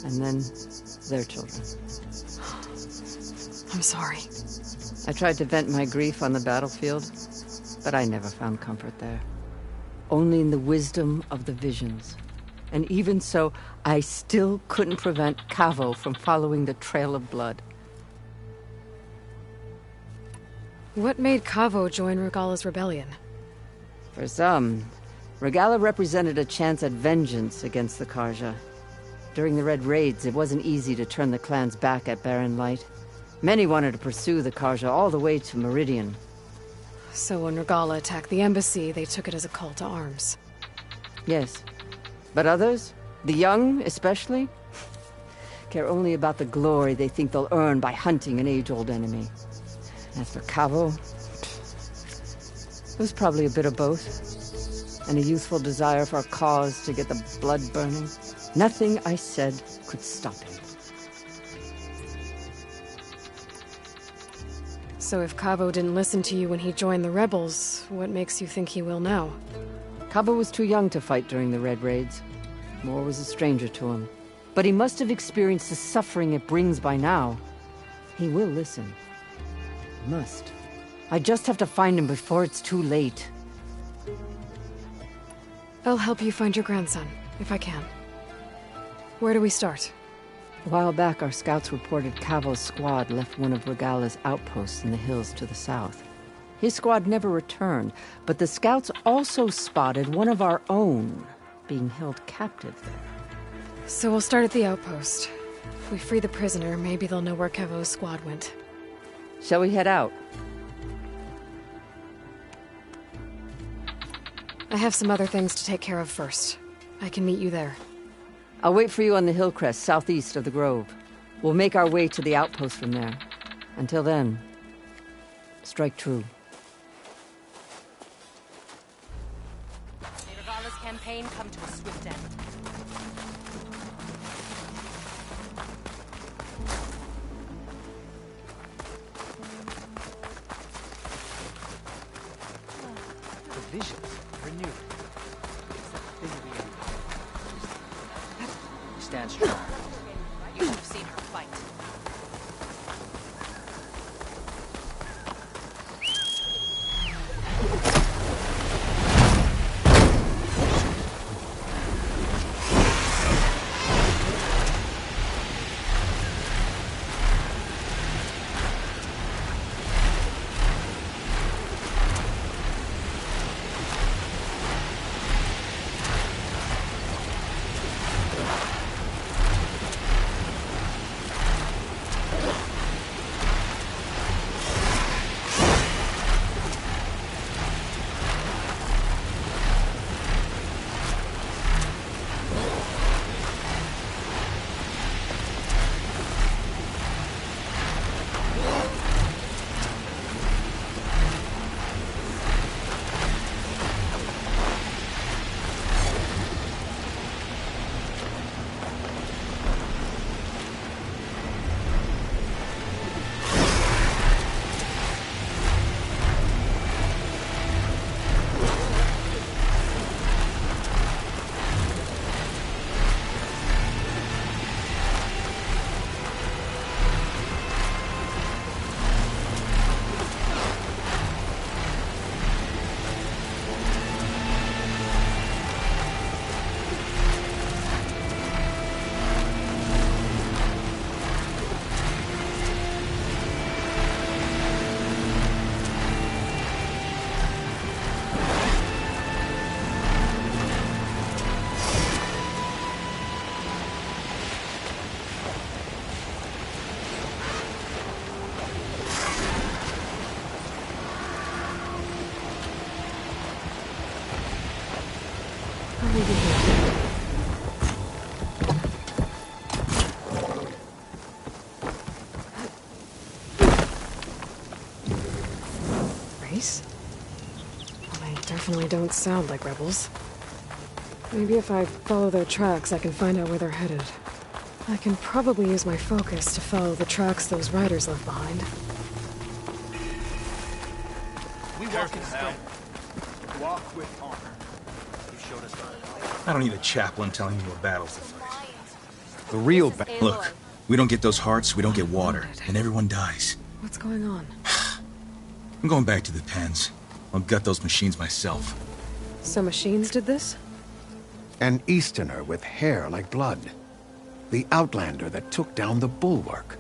And then, their children. I'm sorry. I tried to vent my grief on the battlefield, but I never found comfort there. Only in the wisdom of the visions. And even so, I still couldn't prevent Kavo from following the trail of blood. What made Kavo join Regalla's rebellion? For some, Regalla represented a chance at vengeance against the Carja. During the Red Raids, it wasn't easy to turn the clans back at Barren Light. Many wanted to pursue the Carja all the way to Meridian. So when Regalla attacked the embassy, they took it as a call to arms. Yes. But others, the young especially, care only about the glory they think they'll earn by hunting an age-old enemy. As for Kavo, it was probably a bit of both. And a youthful desire for a cause to get the blood burning. Nothing I said could stop him. So if Kavo didn't listen to you when he joined the rebels, what makes you think he will now? Kavo was too young to fight during the Red Raids. War was a stranger to him. But he must have experienced the suffering it brings by now. He will listen. Must. I just have to find him before it's too late. I'll help you find your grandson, if I can. Where do we start? A while back, our scouts reported Kavo's squad left one of Regalla's outposts in the hills to the south. His squad never returned, but the scouts also spotted one of our own being held captive there. So we'll start at the outpost. If we free the prisoner, maybe they'll know where Kavo's squad went. Shall we head out? I have some other things to take care of first. I can meet you there. I'll wait for you on the hill crest southeast of the grove. We'll make our way to the outpost from there. Until then, strike true. May Regalla's campaign come to a swift end. The visions renewed. Stand strong. You have seen her fight. definitely don't sound like rebels. Maybe if I follow their tracks, I can find out where they're headed. I can probably use my focus to follow the tracks those riders left behind. We walk in stone. Walk with honor. You showed us I don't need a chaplain telling me what battles to fight. the real Look, we don't get those hearts, we don't get water, and everyone dies. What's going on? I'm going back to the pens. I'll gut those machines myself. So machines did this? An Easterner with hair like blood. The Outlander that took down the Bulwark.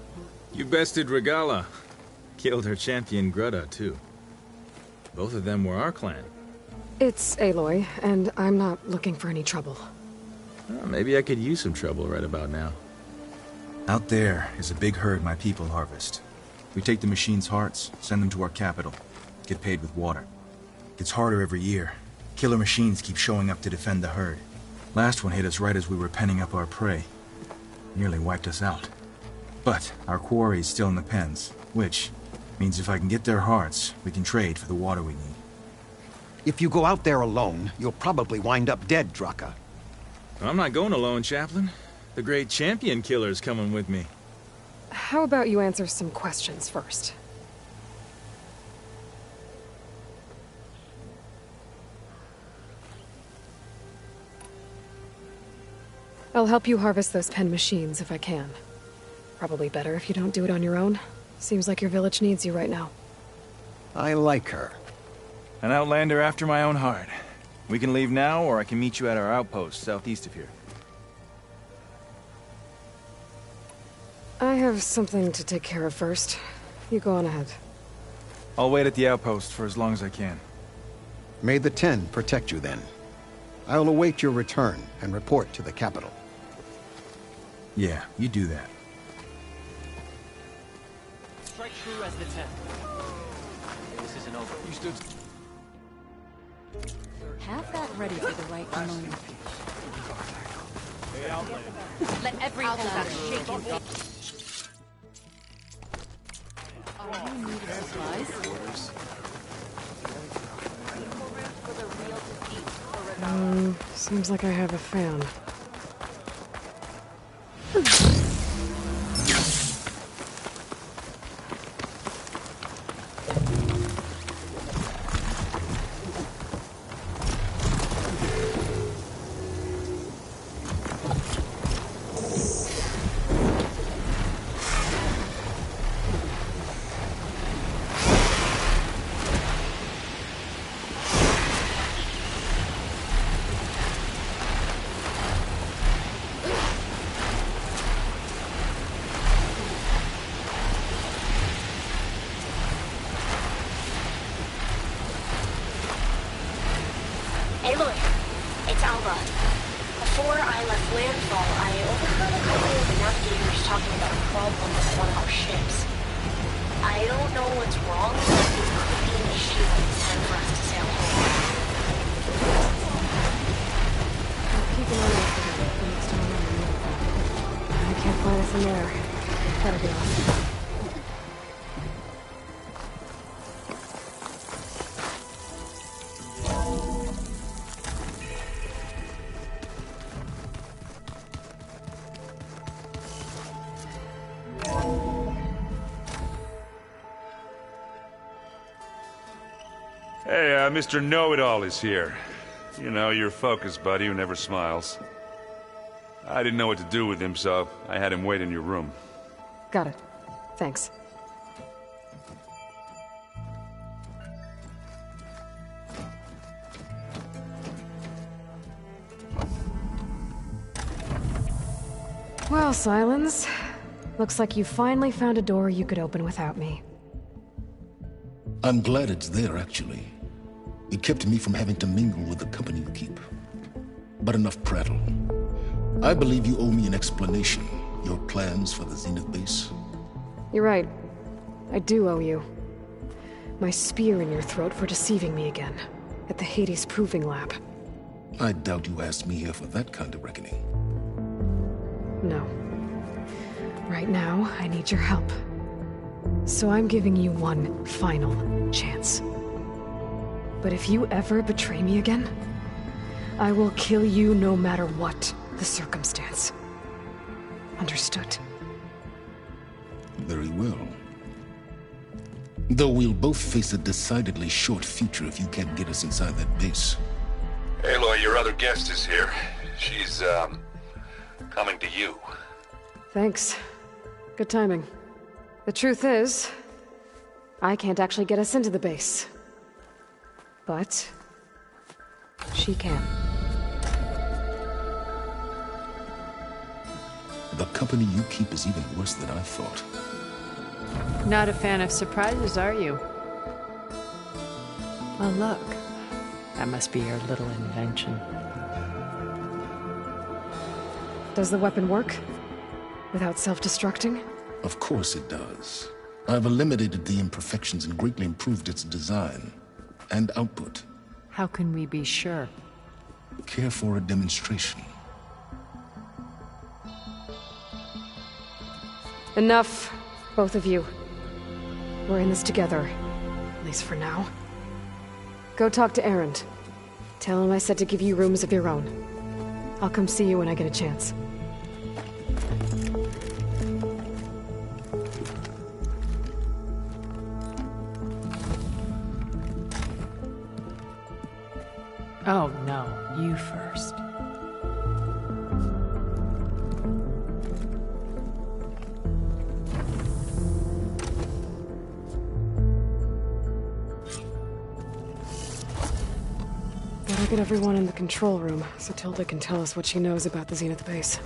You bested Regala. Killed her champion Grudda, too. Both of them were our clan. It's Aloy, and I'm not looking for any trouble. Well, maybe I could use some trouble right about now. Out there is a big herd my people harvest. We take the machines' hearts, send them to our capital, get paid with water. Gets harder every year. Killer machines keep showing up to defend the herd. Last one hit us right as we were penning up our prey. Nearly wiped us out. But our quarry is still in the pens, which means if I can get their hearts, we can trade for the water we need. If you go out there alone, you'll probably wind up dead, Draka. I'm not going alone, Chaplain. The great champion killer's coming with me. How about you answer some questions first? I'll help you harvest those pen machines if I can. Probably better if you don't do it on your own. Seems like your village needs you right now. I like her. An outlander after my own heart. We can leave now, or I can meet you at our outpost southeast of here. I have something to take care of first. You go on ahead. I'll wait at the outpost for as long as I can. May the Ten protect you then. I'll await your return and report to the capital. Yeah, you do that. Strike true as the 10. This isn't over. You stood... Have that ready for the right moment. Let every outlander shake his head. Are you needing supplies? Seems like I have a fan. Aloy, it's Alba. Before I left landfall, I overheard a couple of the navigators talking about a problem with one of our ships. I don't know what's wrong, but it could be an issue when it's time for us to sail home. I'll keep an eye out for them the next time I'm in. I can't find us in there. Better be off. Hey, Mr. Know-It-All is here. You know, your focus buddy who never smiles. I didn't know what to do with him, so I had him wait in your room. Got it. Thanks. Well, Silence. Looks like you finally found a door you could open without me. I'm glad it's there, actually. It kept me from having to mingle with the company you keep. But enough prattle. I believe you owe me an explanation. Your plans for the Zenith base. You're right. I do owe you. My spear in your throat for deceiving me again. At the Hades Proving Lab. I doubt you asked me here for that kind of reckoning. No. Right now, I need your help. So I'm giving you one final chance. But if you ever betray me again, I will kill you no matter what the circumstance. Understood? Very well. Though we'll both face a decidedly short future if you can't get us inside that base. Aloy, your other guest is here. She's, coming to you. Thanks. Good timing. The truth is, I can't actually get us into the base. But she can. The company you keep is even worse than I thought. Not a fan of surprises, are you? Oh, look. That must be your little invention. Does the weapon work? Without self-destructing? Of course it does. I've eliminated the imperfections and greatly improved its design and output. How can we be sure? Care for a demonstration? Enough, both of you. We're in this together, at least for now. Go talk to Erend. Tell him I said to give you rooms of your own. I'll come see you when I get a chance. Oh, no. You first. Better get everyone in the control room so Tilda can tell us what she knows about the Zenith base.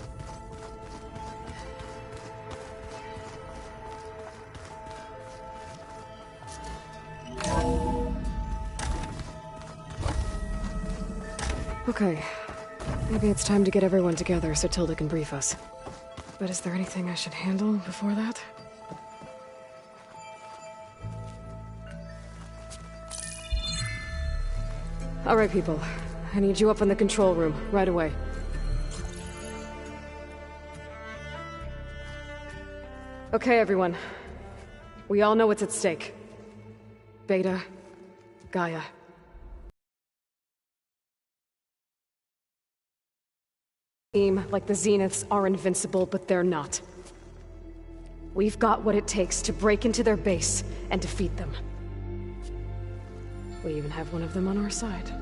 Okay. Maybe it's time to get everyone together so Tilda can brief us. But is there anything I should handle before that? All right, people. I need you up in the control room, right away. Okay, everyone. We all know what's at stake. Beta, Gaia. Seem like the Zeniths are invincible, but they're not. We've got what it takes to break into their base and defeat them. We even have one of them on our side.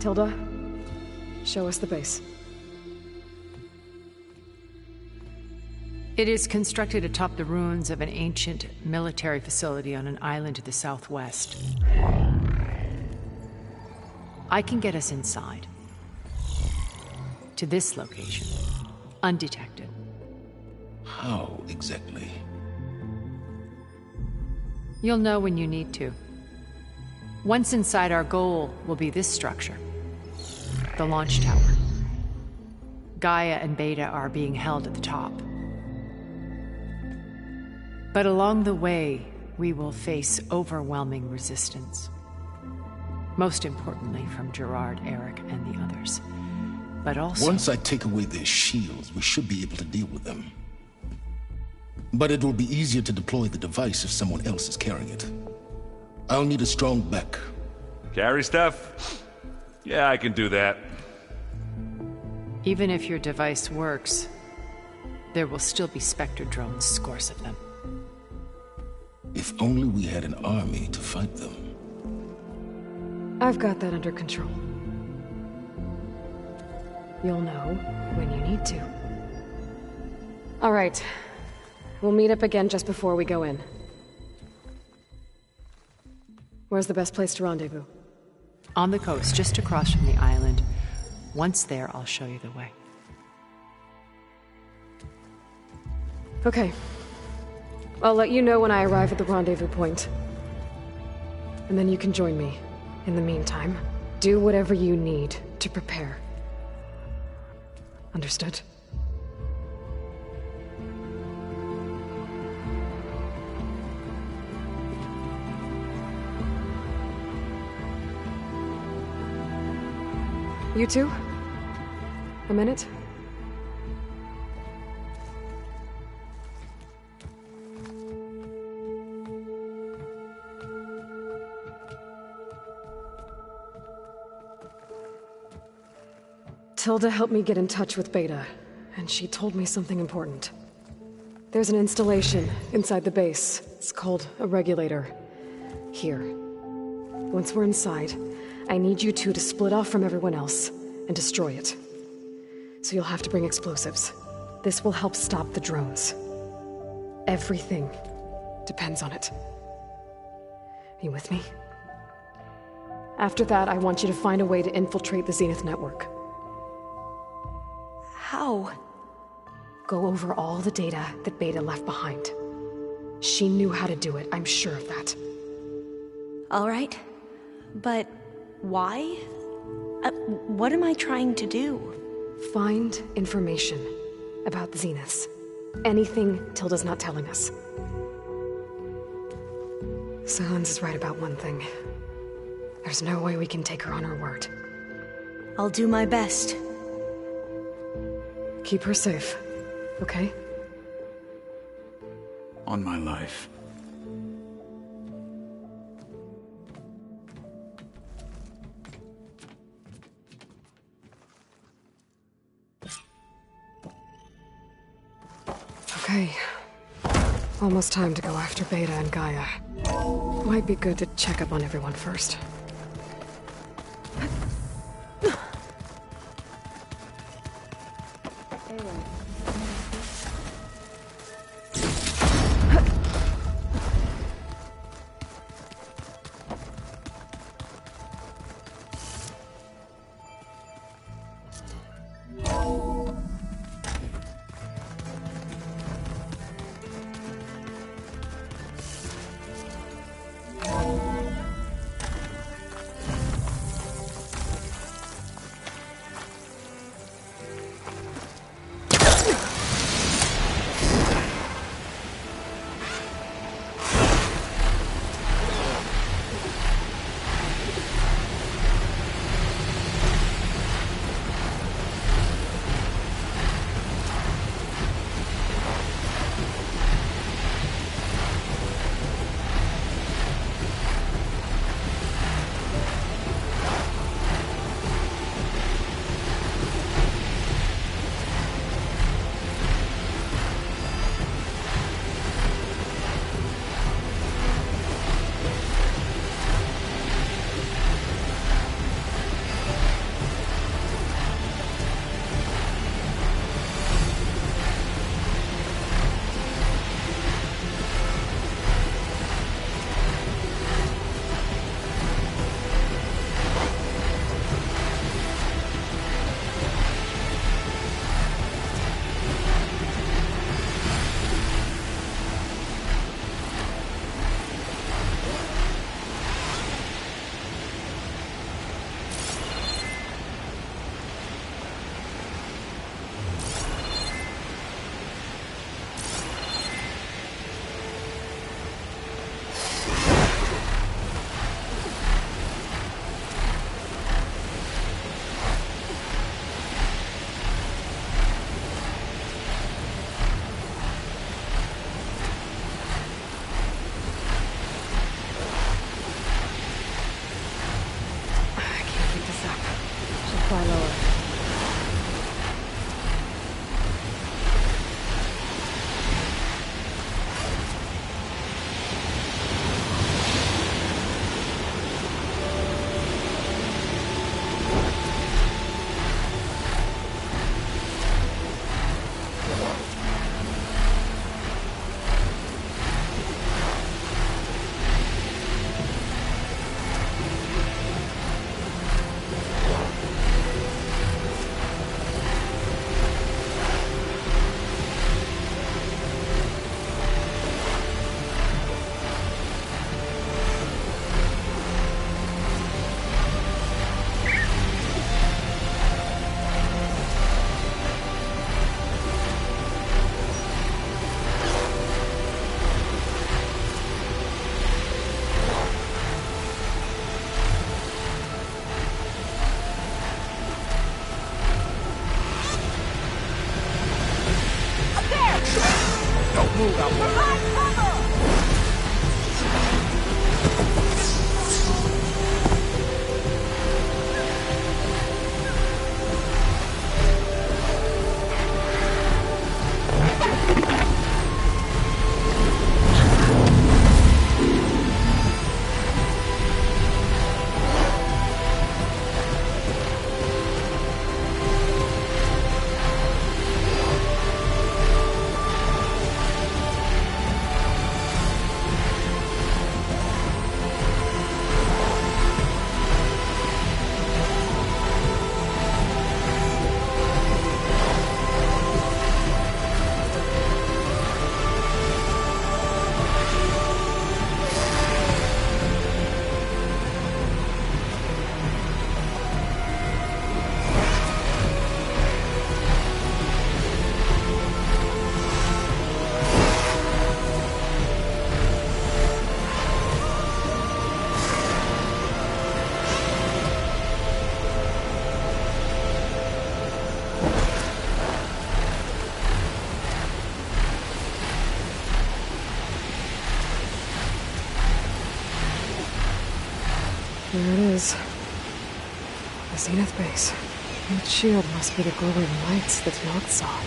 Tilda, show us the base. It is constructed atop the ruins of an ancient military facility on an island to the southwest. I can get us inside. To this location, undetected. How exactly? You'll know when you need to. Once inside, our goal will be this structure. The launch tower. Gaia and Beta are being held at the top. But along the way, we will face overwhelming resistance. Most importantly from Gerard, Eric, and the others. But also... Once I take away their shields, we should be able to deal with them. But it will be easier to deploy the device if someone else is carrying it. I'll need a strong back. Carry stuff? Yeah, I can do that. Even if your device works, there will still be Spectre drones, scores of them. If only we had an army to fight them. I've got that under control. You'll know when you need to. All right. We'll meet up again just before we go in. Where's the best place to rendezvous? On the coast, just across from the island. Once there, I'll show you the way. Okay. I'll let you know when I arrive at the rendezvous point. And then you can join me. In the meantime, do whatever you need to prepare. Understood? You two? A minute? Matilda helped me get in touch with Beta, and she told me something important. There's an installation inside the base. It's called a regulator. Here. Once we're inside, I need you two to split off from everyone else and destroy it. So you'll have to bring explosives. This will help stop the drones. Everything depends on it. Are you with me? After that, I want you to find a way to infiltrate the Zenith network. How? Go over all the data that Beta left behind. She knew how to do it, I'm sure of that. All right. But why? What am I trying to do? Find information about the Zeniths. Anything Tilda's not telling us. Sans is right about one thing. There's no way we can take her on her word. I'll do my best. Keep her safe, okay? On my life. Okay. Almost time to go after Beta and Gaia. Might be good to check up on everyone first. Move out. There it is. The Zenith base. That shield must be the glowing lights that Noct saw.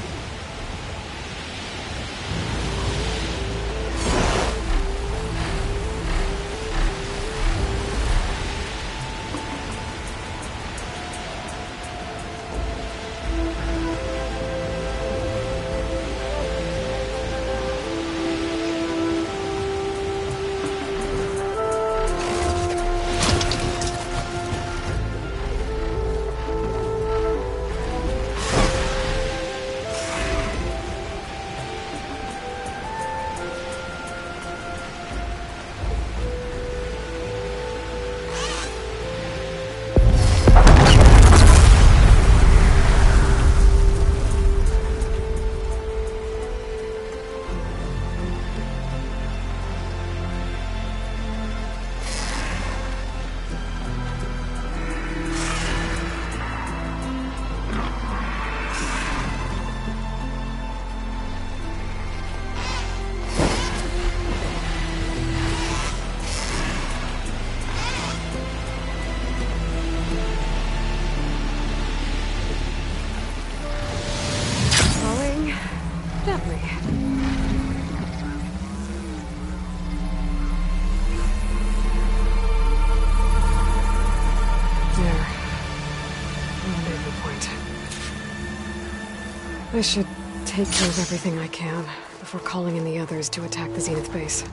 I should take care of everything I can before calling in the others to attack the Zenith base.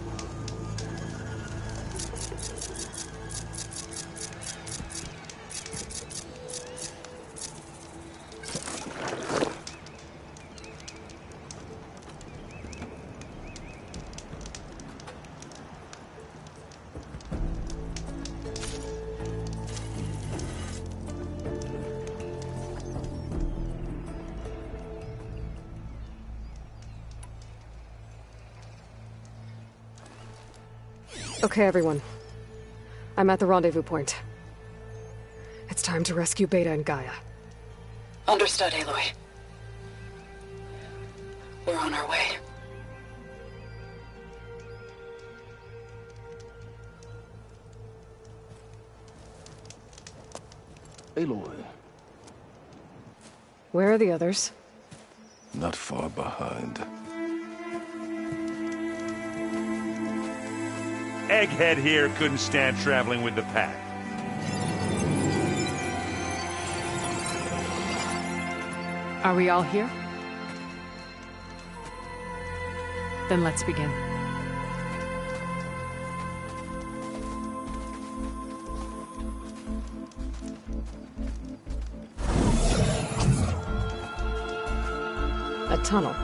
Okay, everyone. I'm at the rendezvous point. It's time to rescue Beta and Gaia. Understood, Aloy. We're on our way. Aloy. Where are the others? Not far behind. Egghead here couldn't stand traveling with the pack. Are we all here? Then let's begin. A tunnel.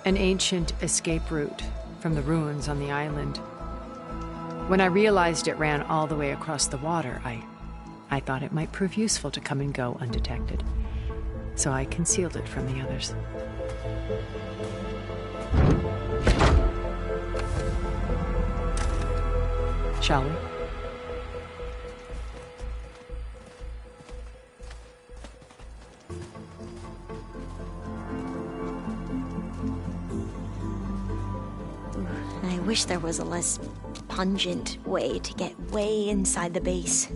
An ancient escape route from the ruins on the island. When I realized it ran all the way across the water, I thought it might prove useful to come and go undetected. So I concealed it from the others. Shall we? I wish there was a less pungent way to get way inside the base.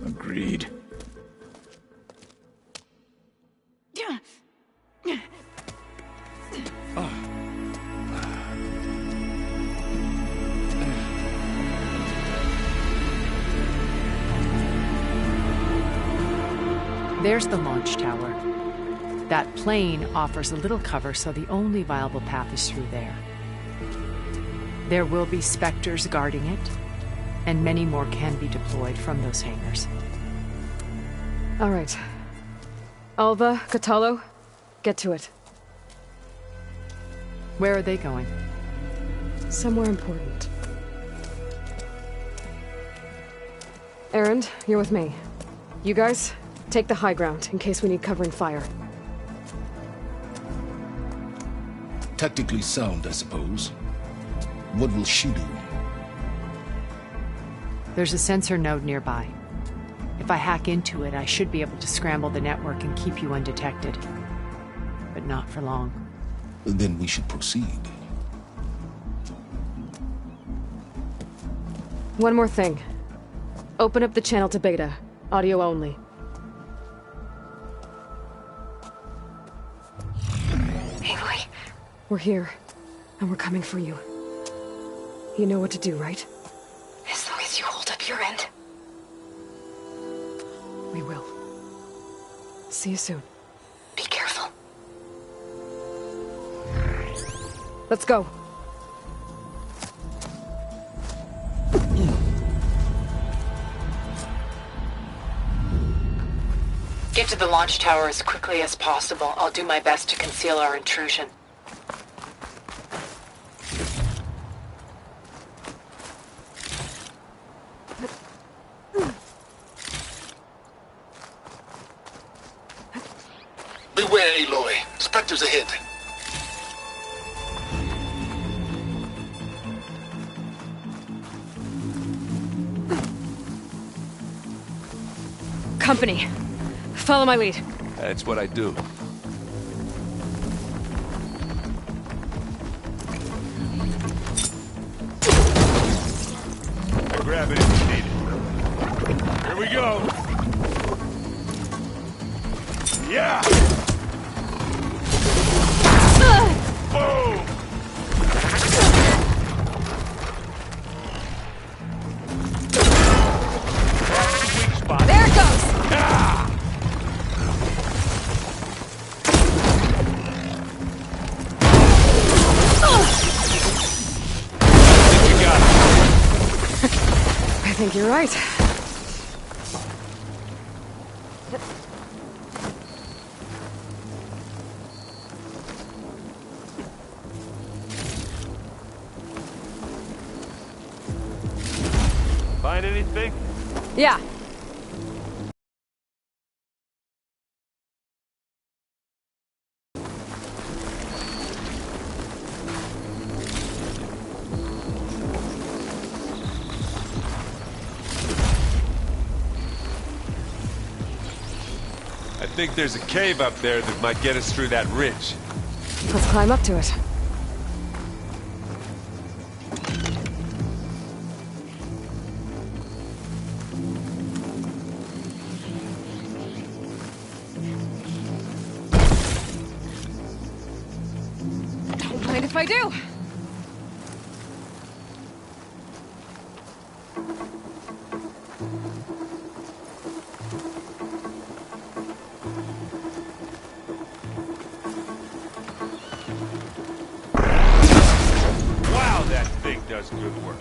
Agreed. There's the launch tower. That plane offers a little cover, so the only viable path is through there. There will be Spectres guarding it, and many more can be deployed from those hangars. All right. Alva, Kotallo, get to it. Where are they going? Somewhere important. Erend, you're with me. You guys, take the high ground in case we need covering fire. Tactically sound, I suppose. What will she do? There's a sensor node nearby. If I hack into it, I should be able to scramble the network and keep you undetected. But not for long. Then we should proceed. One more thing. Open up the channel to Beta. Audio only. Aloy? We're here, and we're coming for you. You know what to do, right? As long as you hold up your end. We will. See you soon. Be careful. Let's go. Get to the launch tower as quickly as possible. I'll do my best to conceal our intrusion. Beware, Aloy. Spectres ahead. Company. Follow my lead. That's what I do. I grab it if you need it. Here we go. Yeah! Boom! There it goes! I think you're right. Find anything? Yeah. I think there's a cave up there that might get us through that ridge. Let's climb up to it. Don't mind if I do. Wow, that thing does good work.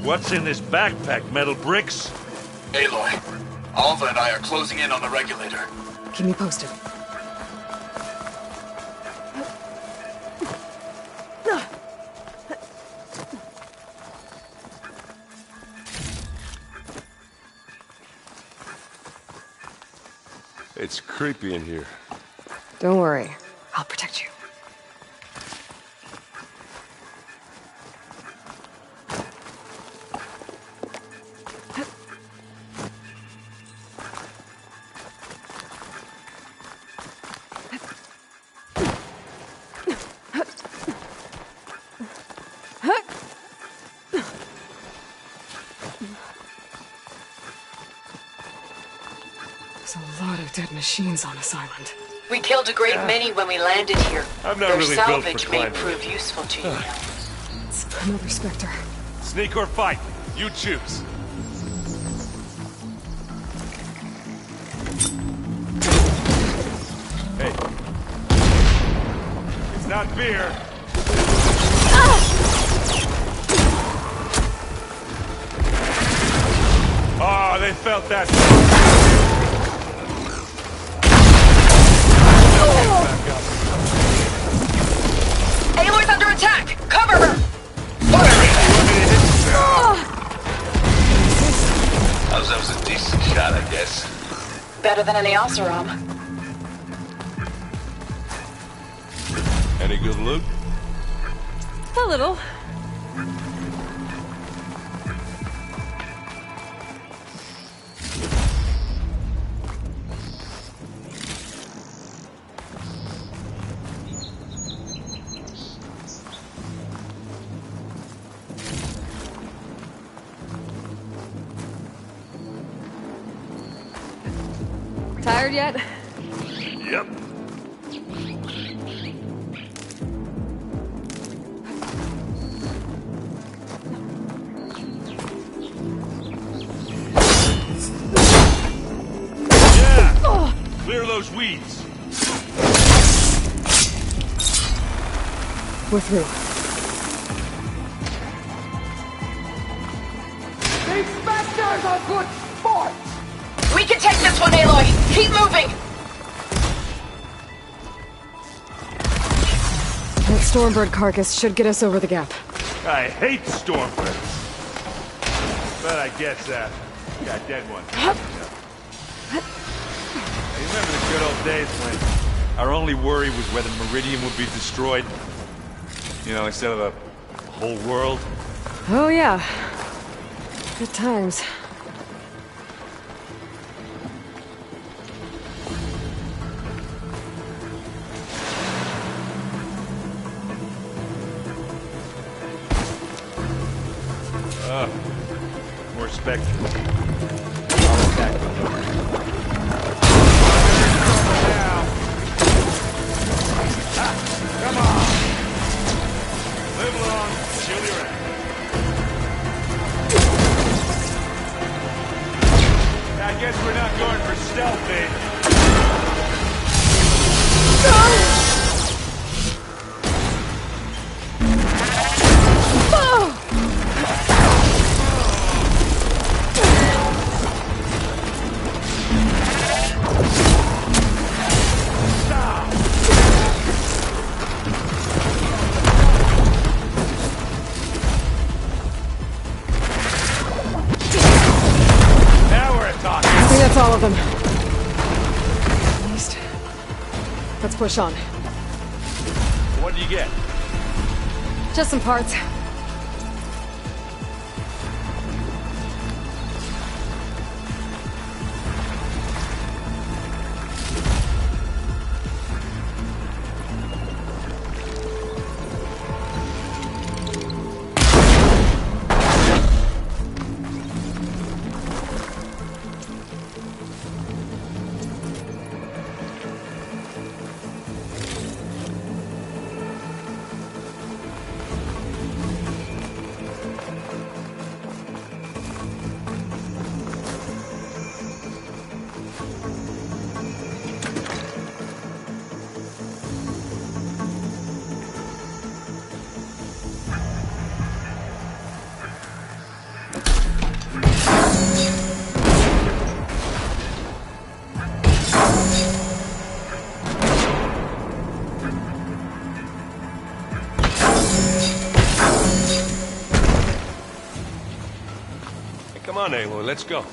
What's in this backpack, metal bricks? Aloy, Alva and I are closing in on the regulator. Keep me posted. It's creepy in here. Don't worry. I'll protect you. There's a lot of dead machines on this island. We killed a great many when we landed here. I'm not Their really built for salvage may climbing. prove useful to you. It's another Spectre. Sneak or fight, you choose. Hey. It's not beer. Oh, they felt that. Aloy's under attack! Cover her! That was a decent shot, I guess. Better than any Oseram. And Any good loot? A little. Tired yet? Yep. Yeah! Clear those weeds. We're through. These specters are good sport! We can take this one, Aloy! Keep moving! That Stormbird carcass should get us over the gap. I hate Stormbirds. But I guess, got dead one. I remember the good old days when our only worry was whether Meridian would be destroyed. You know, instead of the whole world. Oh yeah. Good times. More specters. Come on! Live long, chill your ass. I guess we're not going for stealth, eh? That's all of them. At least. Let's push on. What do you get? Just some parts. Come on, Aloy, let's go.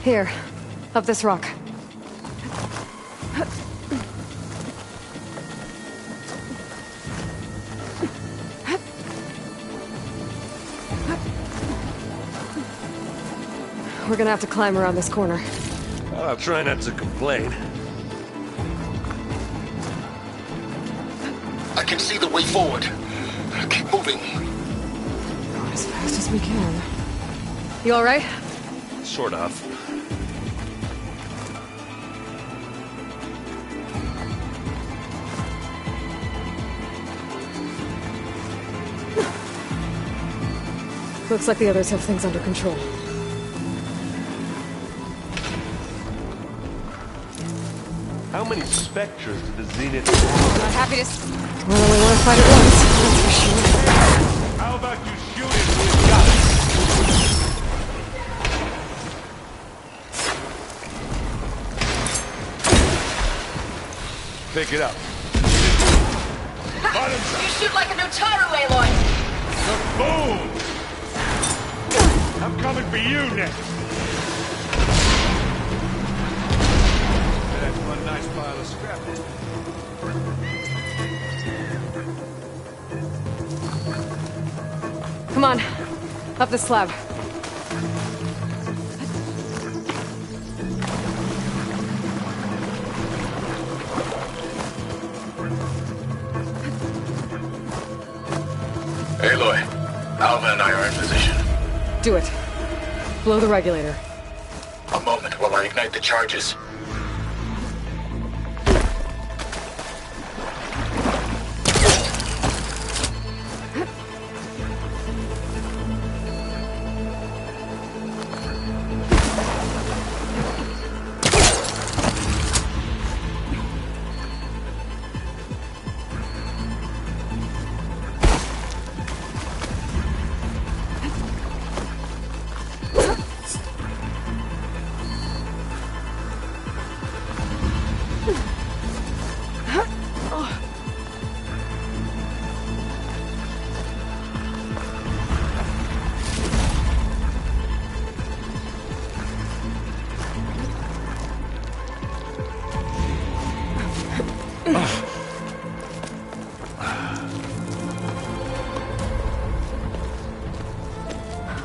Here, up this rock. We're gonna have to climb around this corner. I'll try not to complain. I can see the way forward. Keep moving. Going as fast as we can. You all right? Sort of. Looks like the others have things under control. How many specters did the Zenith... Not happy to... Well, we want to fight at once, that's for sure. How about you shoot it when you got it? Pick it up. You shoot like a Nutaru, Aloy! Boom! I'm coming for you next. That's one nice pile of scrap. Come on. Up the slab. Aloy, Alva and I are in position. Do it. Blow the regulator. A moment while I ignite the charges.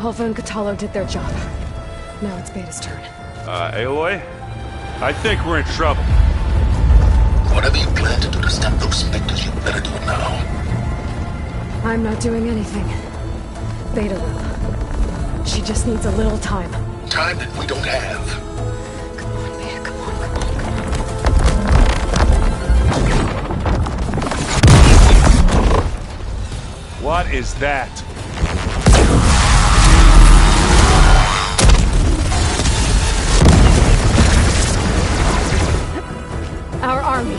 Alva and Kotallo did their job. Now it's Beta's turn. Aloy? I think we're in trouble. Whatever you plan to do to stop those specters, you better do it now. I'm not doing anything. Beta will. She just needs a little time. Time that we don't have. What is that? Our army.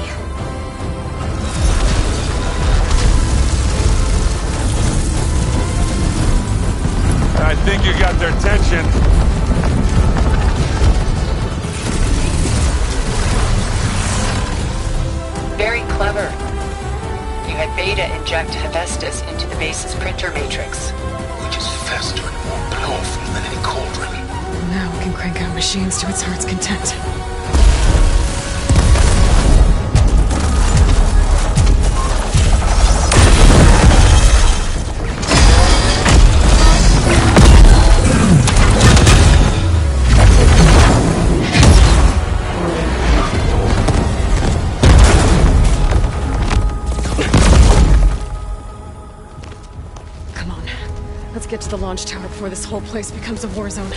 I think you got their attention. Very clever. You had Beta inject Hephaestus into the base's printer matrix. Which is faster and more powerful than any cauldron. Now we can crank out machines to its heart's content. Let's get to the launch tower before this whole place becomes a war zone.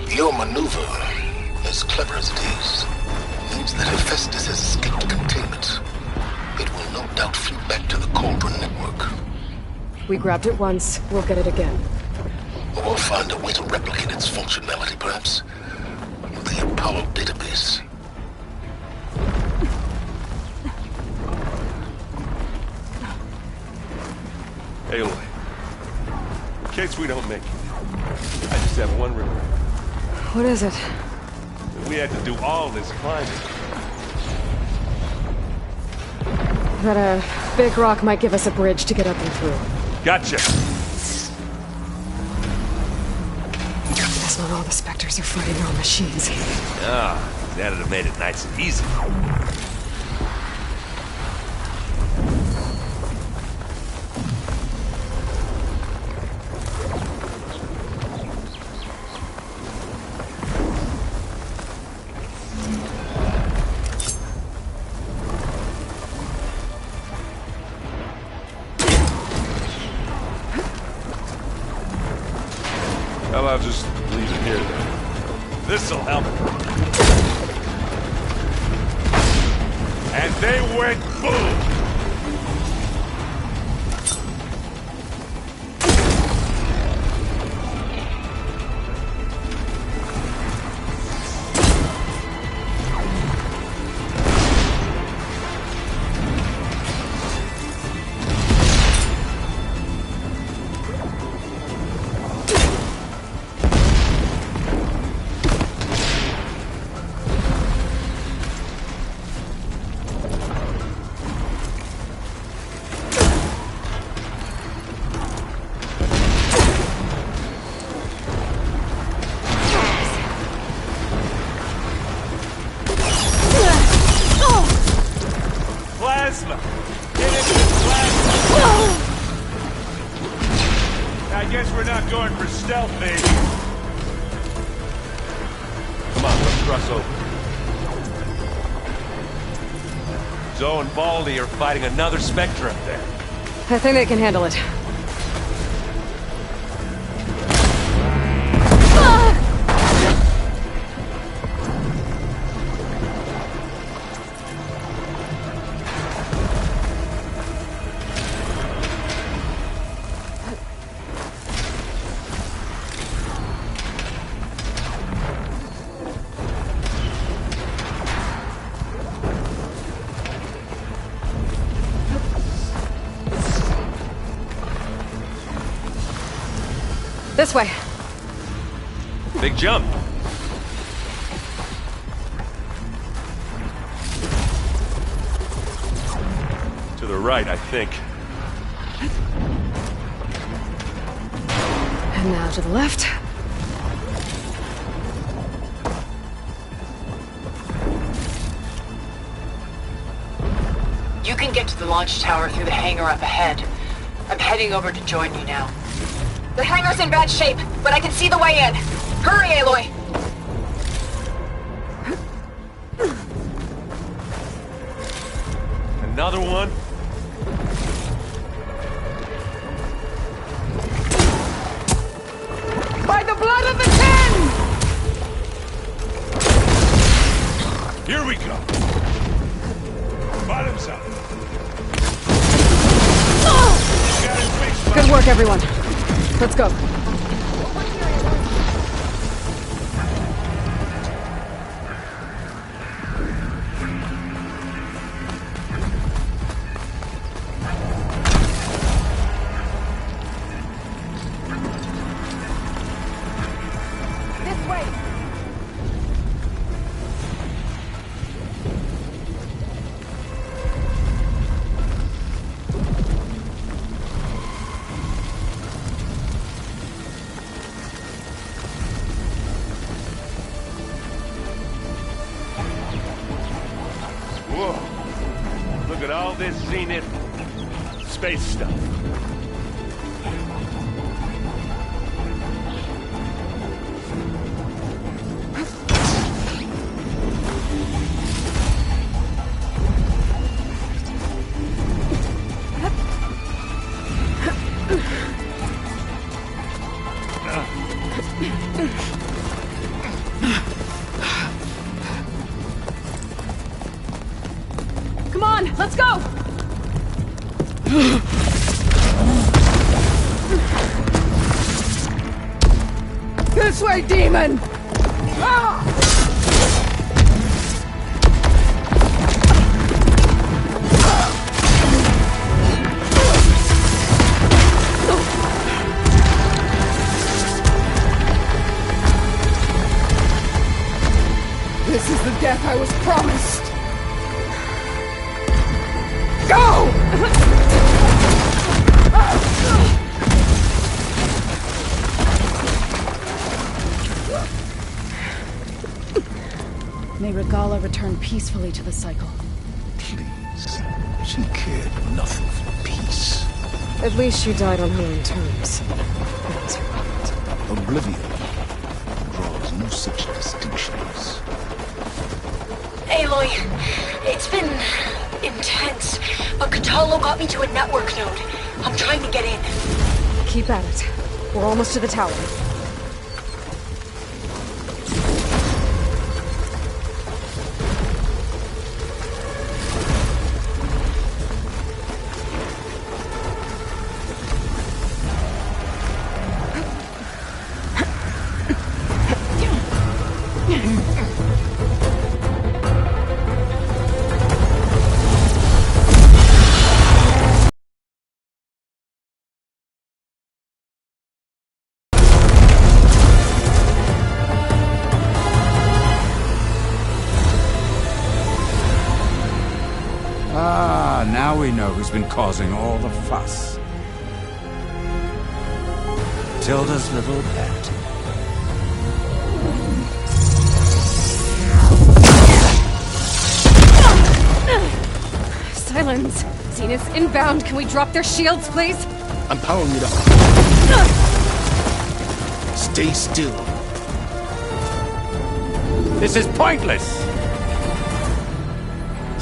Your maneuver, as clever as it is, means that Hephaestus has escaped containment. It will no doubt flee back to the Cauldron network. We grabbed it once, we'll get it again. Or find a way to replicate its functionality, perhaps. The Apollo database. Aloy, in case we don't make it, I just have one regret. What is it? That we had to do all this climbing. That a big rock might give us a bridge to get up and through. Gotcha. Guess not all the Spectres are fighting our machines. Ah, that'd have made it nice and easy. Well, I'll just leave it here then. This'll help. And they went boom! Guess we're not going for stealth, baby. Come on, let's cross over. Zoe and Baldy are fighting another Spectre up there. I think they can handle it. This way. Big jump. To the right, I think. And now to the left. You can get to the launch tower through the hangar up ahead. I'm heading over to join you now. The hangar's in bad shape, but I can see the way in. Hurry, Aloy! Another one? By the blood of the Ten! Here we go. Bottoms up. Good work, everyone. Let's go. This way! Whoa. Look at all this Zenith space stuff. Come on, let's go! This way, demon! Ah! This is the death I was promised! Go! May Regala return peacefully to the cycle. Please. She cared nothing for peace. At least she died on her own terms. That was her fault. Oblivion draws no such distinctions. Aloy, it's been intense, but Kotallo got me to a network node. I'm trying to get in. Keep at it. We're almost to the tower. Ah, now we know who's been causing all the fuss. Tilda's little pet. Silence! Zenith's inbound. Can we drop their shields, please? I'm powering it up. Stay still. This is pointless!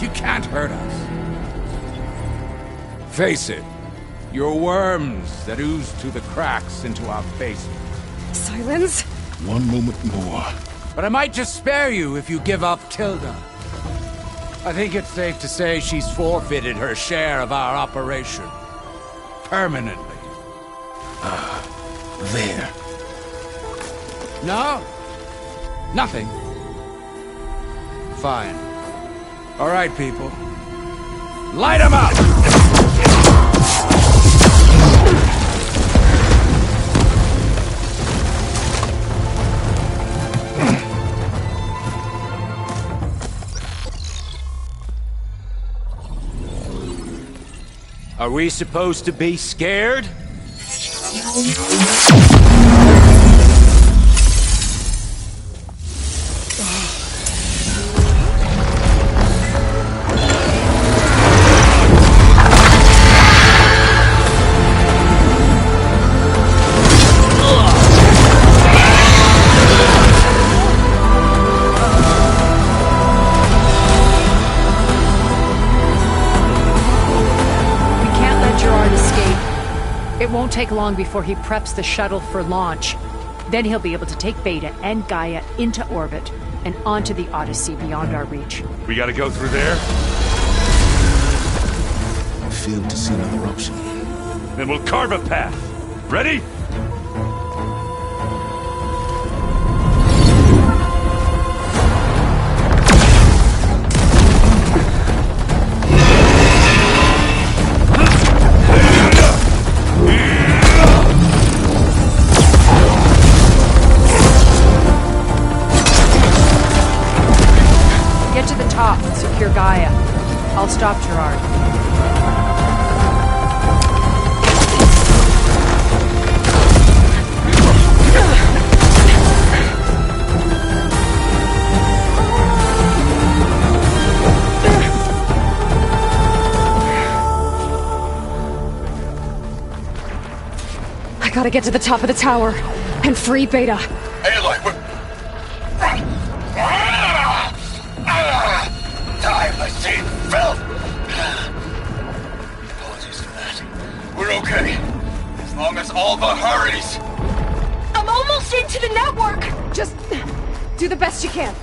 You can't hurt us. Face it, you're worms that ooze through the cracks into our basement. Silence? One moment more. But I might just spare you if you give up Tilda. I think it's safe to say she's forfeited her share of our operation. Permanently. There. No? Nothing. Fine. All right, people. Light 'em up! Are we supposed to be scared? It won't take long before he preps the shuttle for launch. Then he'll be able to take Beta and Gaia into orbit and onto the Odyssey beyond our reach. We gotta go through there? I failed to see another option. Then we'll carve a path. Ready? Get to the top and secure Gaia. I'll stop Gerard. I gotta get to the top of the tower and free Beta. Aloy, time, I see. Phil! Apologies for that. We're okay. As long as Alba hurries. I'm almost into the network! Just do the best you can.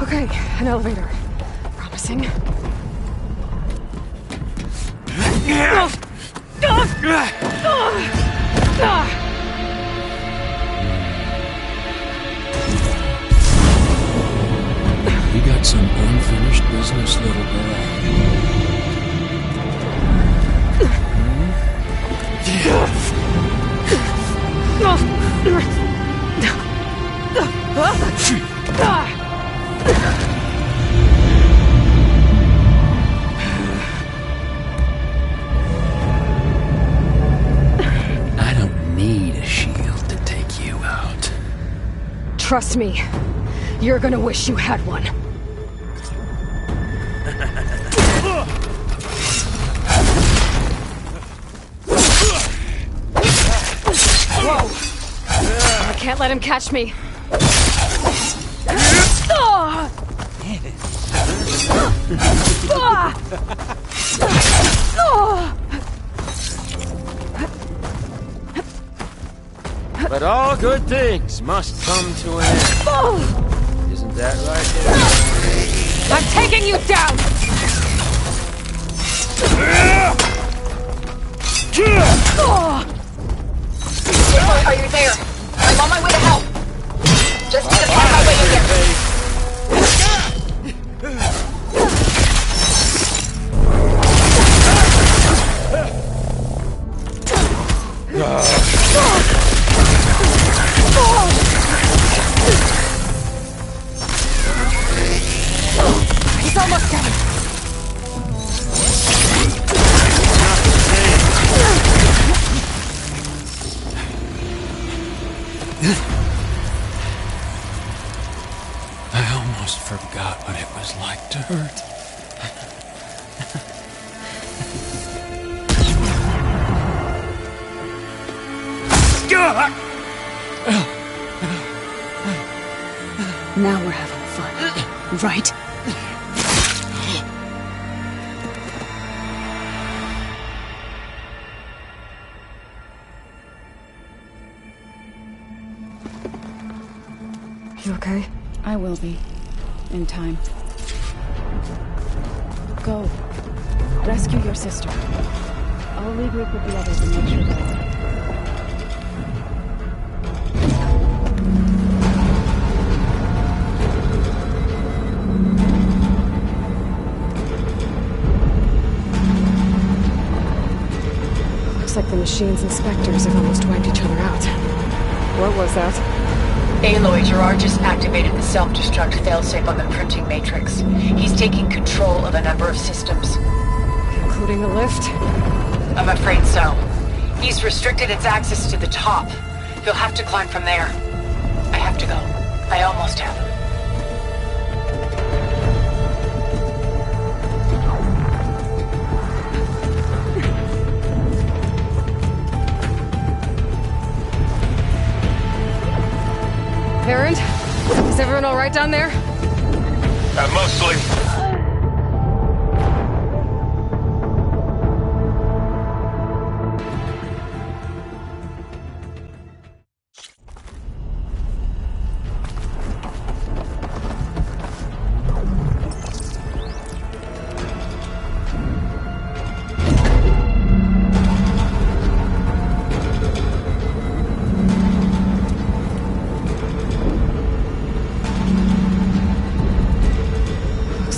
Okay, an elevator. Promising. You got some unfinished business, little girl. I don't need a shield to take you out. Trust me, you're gonna wish you had one. Whoa! I can't let him catch me. But all good things must come to an end. Isn't that right? I'm taking you down! Are you there? I'm on my way to help. Just need to find my way in there. He's almost done. I almost forgot what it was like to hurt. Now we're having fun, right? You okay? I will be. In time. Go. Rescue your sister. I'll regroup with the others and make sure they're all right. Looks like the machine's inspectors have almost wiped each other out. What was that? Aloy, Gerard just activated the self-destruct failsafe on the printing matrix. He's taking control of a number of systems. Including the lift? I'm afraid so. He's restricted its access to the top. You'll have to climb from there. I have to go. I almost have. Erend? Is everyone all right down there? Mostly.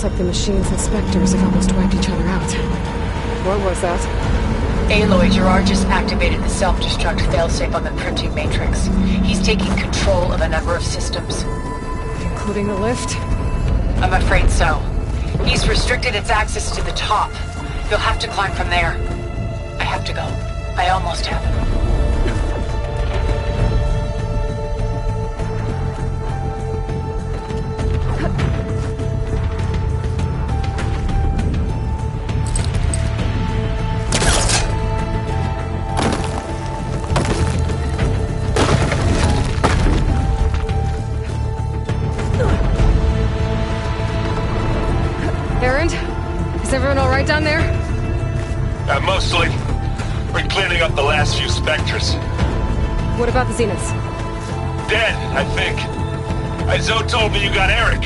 Like the machine's inspectors have almost wiped each other out. What was that? Aloy, Gerard just activated the self-destruct failsafe on the printing matrix. He's taking control of a number of systems. Including the lift? I'm afraid so. He's restricted its access to the top. You'll have to climb from there. I have to go. I almost have. Is everyone all right down there? Mostly. We're cleaning up the last few Spectres. What about the Zeniths? Dead, I think. Zoe told me you got Eric.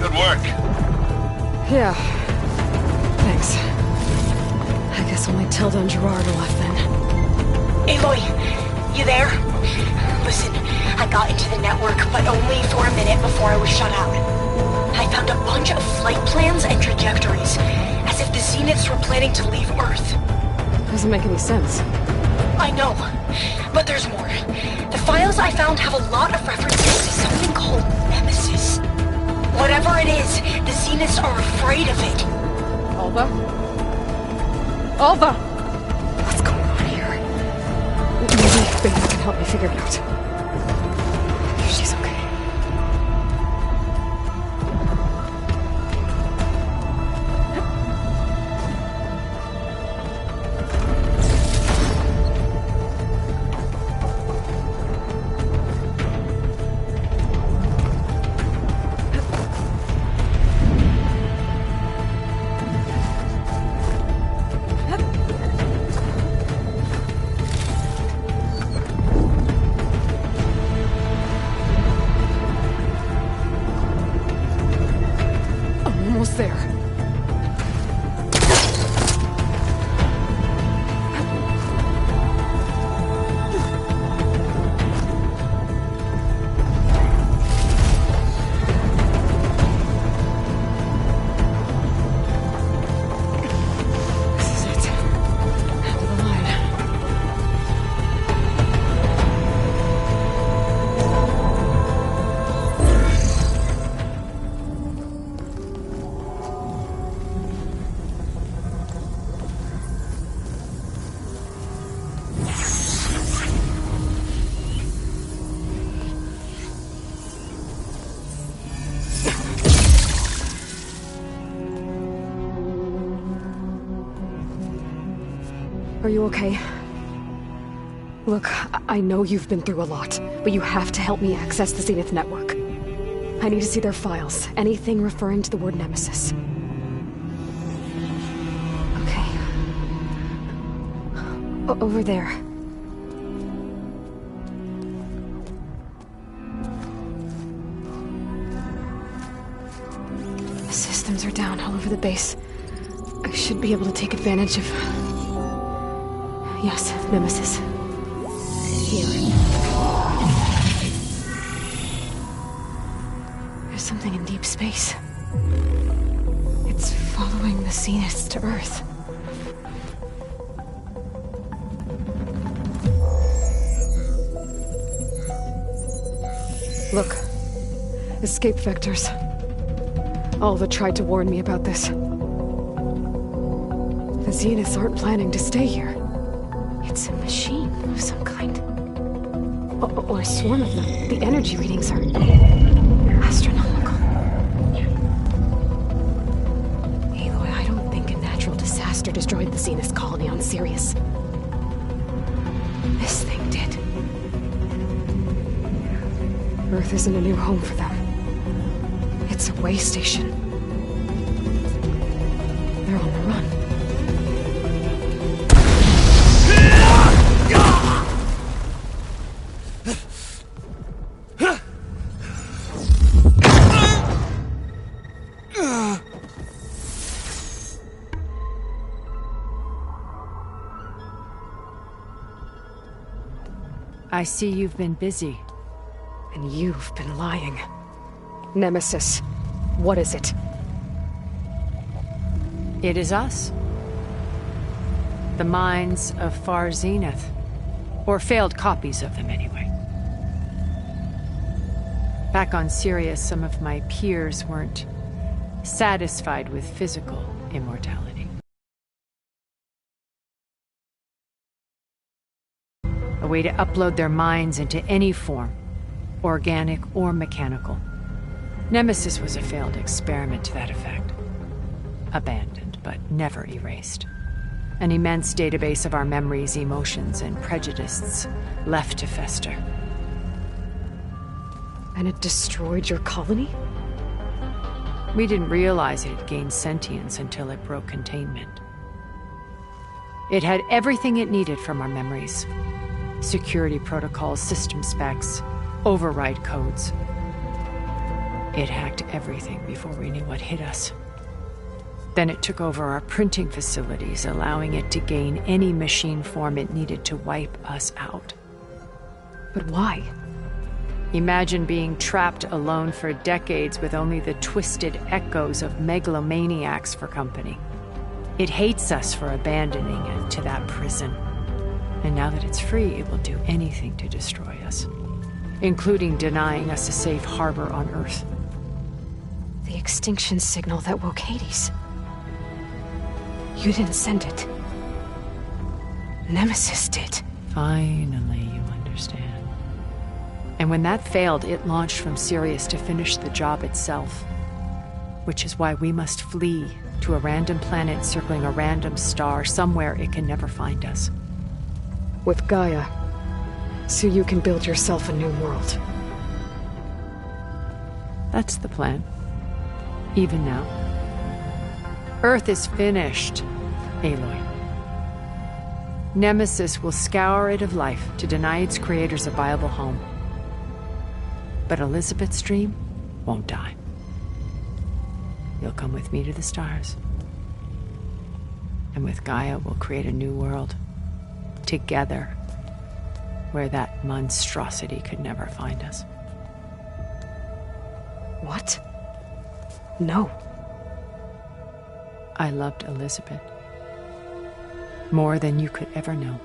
Good work. Yeah. Thanks. I guess only Tilda and Gerard are left then. Aloy, you there? Listen, I got into the network, but only for a minute before I was shut out. I found a bunch of flight plans and trajectories, as if the Zeniths were planning to leave Earth. Doesn't make any sense. I know, but there's more. The files I found have a lot of references to something called Nemesis. Whatever it is, the Zeniths are afraid of it. Alva? Alva! What's going on here? Maybe Beta can help me figure it out. She's okay. There. This is it. End of the line. Are you okay? Look, I know you've been through a lot, but you have to help me access the Zenith network. I need to see their files. Anything referring to the word Nemesis. Okay. Over there. The systems are down all over the base. I should be able to take advantage of... Yes, Nemesis. Here. There's something in deep space. It's following the Zeniths to Earth. Look. Escape vectors. Alva tried to warn me about this. The Zeniths aren't planning to stay here. It's a machine of some kind. Or a swarm of them. The energy readings are... astronomical. Aloy, I don't think a natural disaster destroyed the Zenith colony on Sirius. This thing did. Earth isn't a new home for them. It's a way station. They're on the run. I see you've been busy. And you've been lying. Nemesis, what is it? It is us. The minds of Far Zenith. Or failed copies of them, anyway. Back on Sirius, some of my peers weren't satisfied with physical immortality. A way to upload their minds into any form, organic or mechanical. Nemesis was a failed experiment to that effect. Abandoned, but never erased. An immense database of our memories, emotions, and prejudices left to fester. And it destroyed your colony? We didn't realize it had gained sentience until it broke containment. It had everything it needed from our memories. Security protocols, system specs, override codes. It hacked everything before we knew what hit us. Then it took over our printing facilities, allowing it to gain any machine form it needed to wipe us out. But why? Imagine being trapped alone for decades with only the twisted echoes of megalomaniacs for company. It hates us for abandoning it to that prison. And now that it's free, it will do anything to destroy us, including denying us a safe harbor on Earth. The extinction signal that woke Hades. You didn't send it. Nemesis did. Finally, you understand. And when that failed, it launched from Sirius to finish the job itself. Which is why we must flee to a random planet circling a random star somewhere it can never find us. With Gaia, so you can build yourself a new world. That's the plan. Even now. Earth is finished, Aloy. Nemesis will scour it of life to deny its creators a viable home. But Elizabeth's dream won't die. You'll come with me to the stars. And with Gaia, we'll create a new world. Together. Where that monstrosity could never find us. What? No. I loved Elizabeth. More than you could ever know.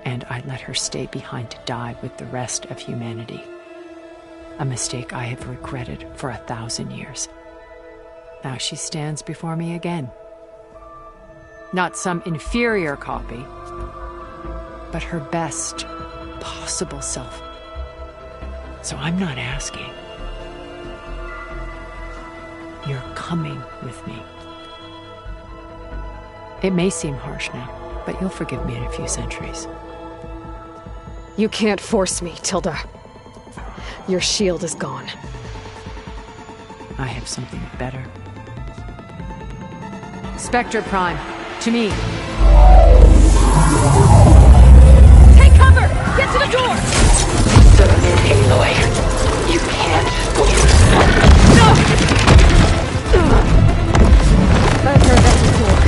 And I let her stay behind to die with the rest of humanity. A mistake I have regretted for 1,000 years. Now she stands before me again. Not some inferior copy, but her best possible self. So I'm not asking. You're coming with me. It may seem harsh now, but you'll forgive me in a few centuries. You can't force me, Tilda. Your shield is gone. I have something better. Spectre Prime, to me. Take cover! Get to the door! Submit, Aloy. You can't win. No! I've heard that before.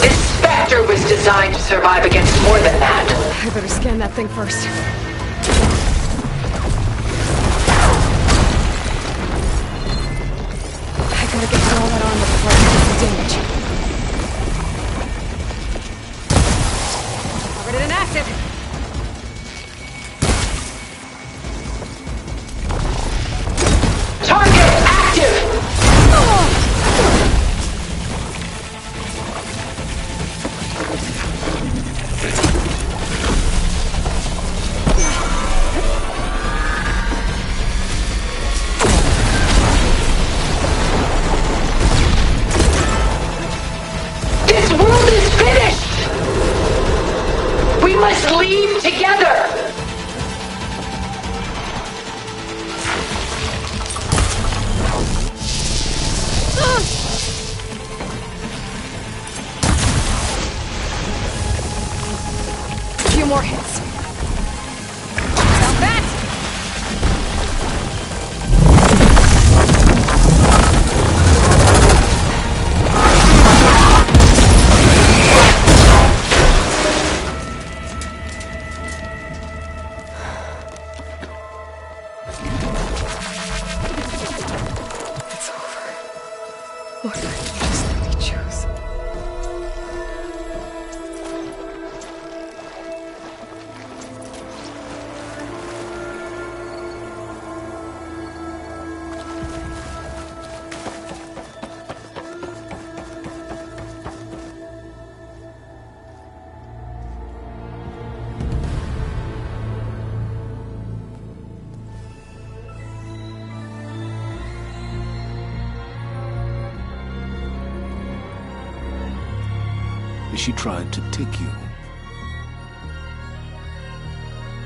This Spectre was designed to survive against more than that. I better scan that thing first. I gotta get through all that armor before I can do some damage. Covered it in acid! Target active! This world is finished! We must leave together! A few more hits. Now that! It's over. What could you just let me choose? She tried to take you.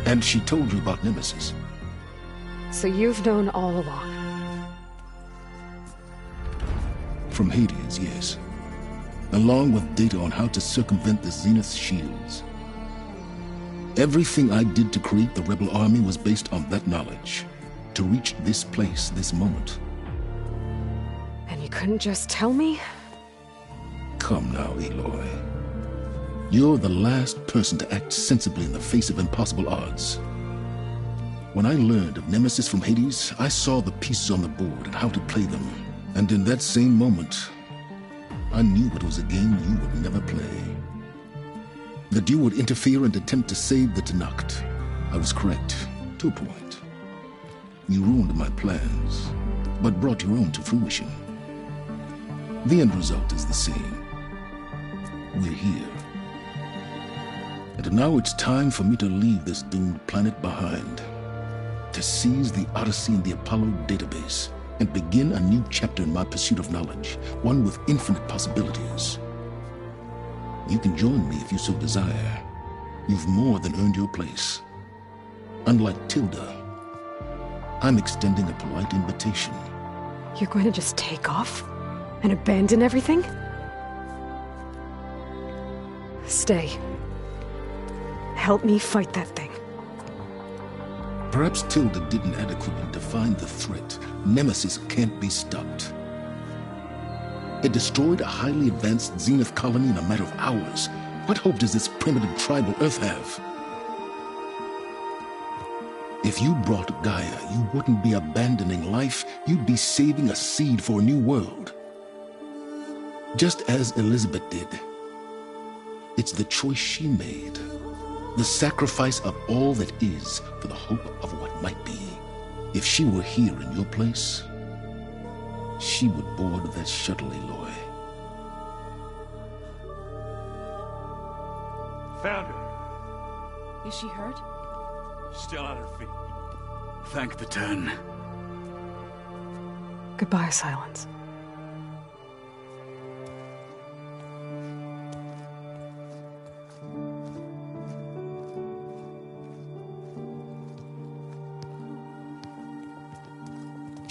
And she told you about Nemesis. So you've known all along. From Hades, yes. Along with data on how to circumvent the Zenith shields. Everything I did to create the Rebel Army was based on that knowledge. To reach this place, this moment. And you couldn't just tell me? Come now, Aloy. You're the last person to act sensibly in the face of impossible odds. When I learned of Nemesis from Hades, I saw the pieces on the board and how to play them. And in that same moment, I knew it was a game you would never play. That you would interfere and attempt to save the Tenakth. I was correct, to a point. You ruined my plans, but brought your own to fruition. The end result is the same. We're here. And now it's time for me to leave this doomed planet behind. To seize the Odyssey and the Apollo database, and begin a new chapter in my pursuit of knowledge, one with infinite possibilities. You can join me if you so desire. You've more than earned your place. Unlike Tilda, I'm extending a polite invitation. You're going to just take off? And abandon everything? Stay. Help me fight that thing. Perhaps Tilda didn't adequately define the threat. Nemesis can't be stopped. It destroyed a highly advanced Zenith colony in a matter of hours. What hope does this primitive tribal Earth have? If you brought Gaia, you wouldn't be abandoning life, you'd be saving a seed for a new world. Just as Elizabeth did. It's the choice she made. The sacrifice of all that is for the hope of what might be. If she were here in your place, she would board that shuttle, Aloy. Found her. Is she hurt? Still on her feet. Thank the Ten. Goodbye, Silence.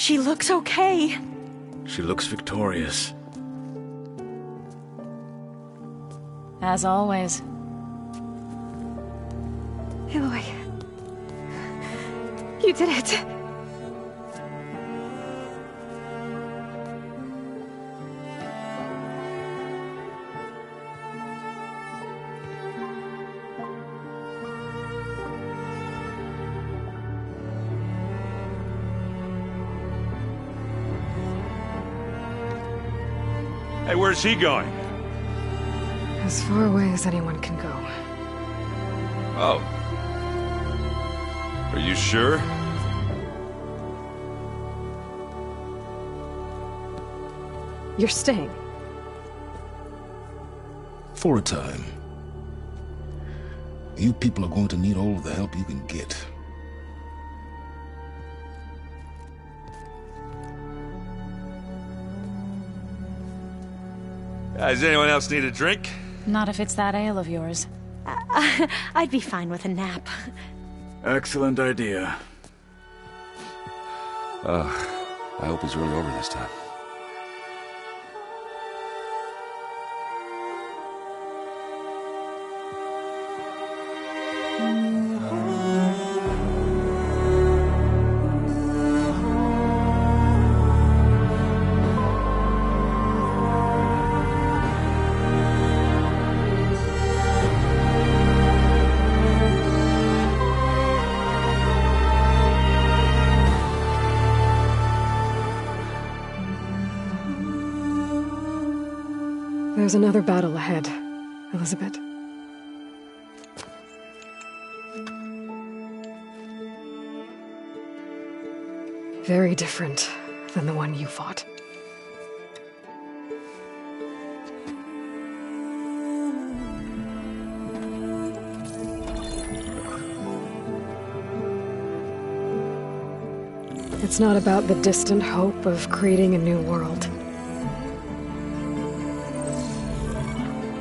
She looks okay. She looks victorious. As always. Aloy. You did it. Hey, where's he going? As far away as anyone can go. Oh. Are you sure? You're staying. For a time. You people are going to need all of the help you can get. Does anyone else need a drink? Not if it's that ale of yours. I'd be fine with a nap. Excellent idea. I hope he's really over this time. There's another battle ahead, Elizabeth. Very different than the one you fought. It's not about the distant hope of creating a new world.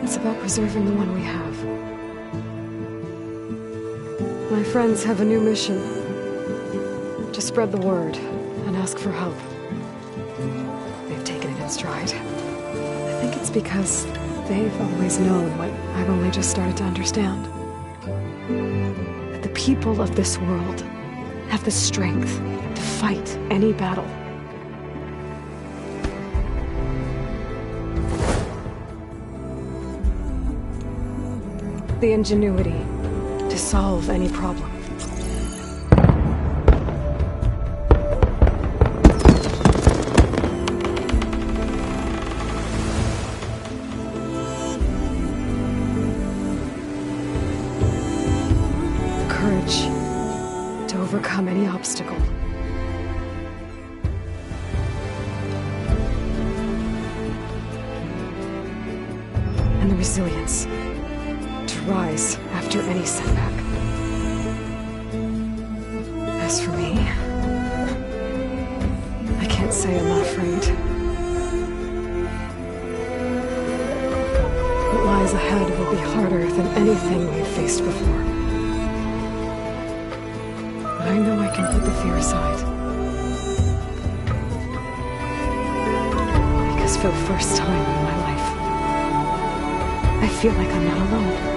It's about preserving the one we have. My friends have a new mission. To spread the word and ask for help. They've taken it in stride. I think it's because they've always known what I've only just started to understand. That the people of this world have the strength to fight any battle. The ingenuity to solve any problem. The courage to overcome any obstacle. And the resilience rise after any setback. As for me, I can't say I'm not afraid. What lies ahead will be harder than anything we've faced before. But I know I can put the fear aside. Because for the first time in my life, I feel like I'm not alone.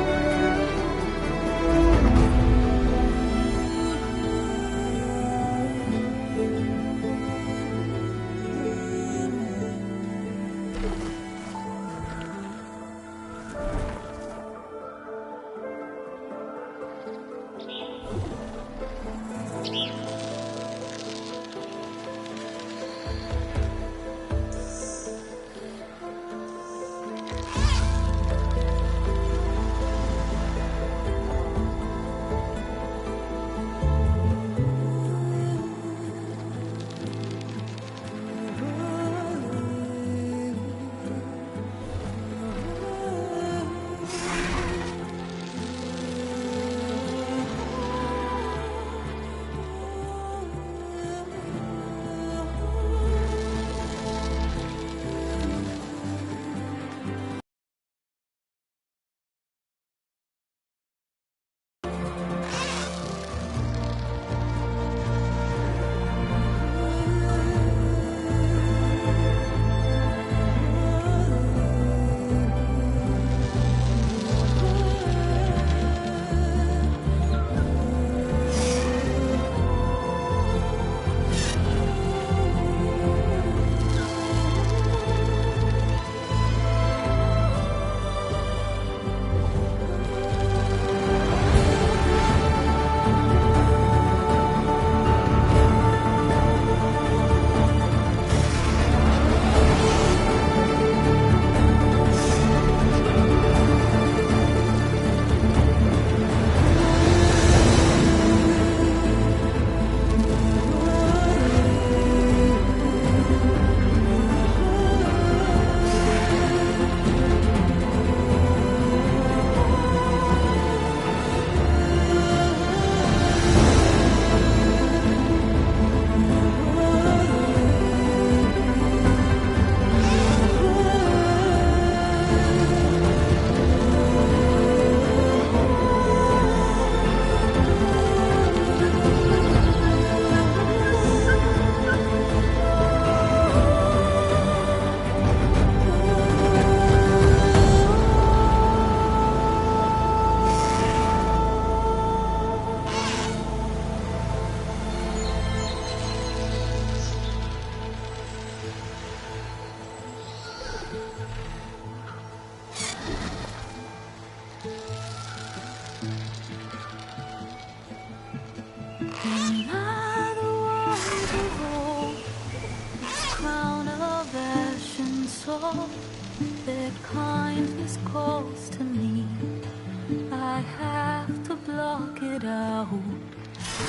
out.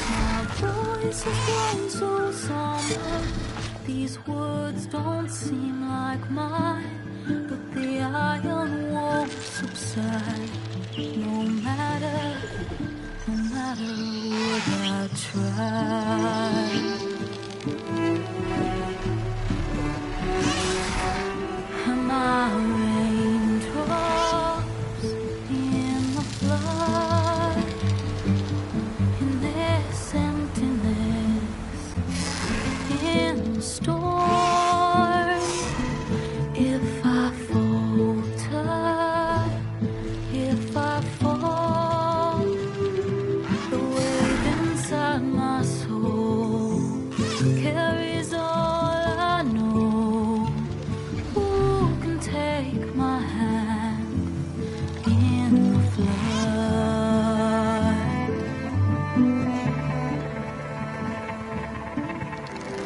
My voice has grown so somber. These words don't seem like mine, but the iron won't subside. No matter what I try. My raindrops in the flood, in this emptiness, in the storm. If I falter, if I fall, the wave inside my soul carries all I know. Who can take my hand in the flood?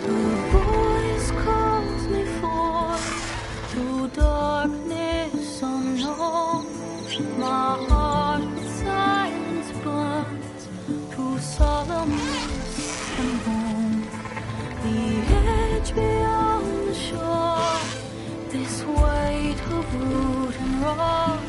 A voice calls me forth through darkness unknown. My heart with silence burns through solemnness and home. The edge beyond the shore, this weight of root and rock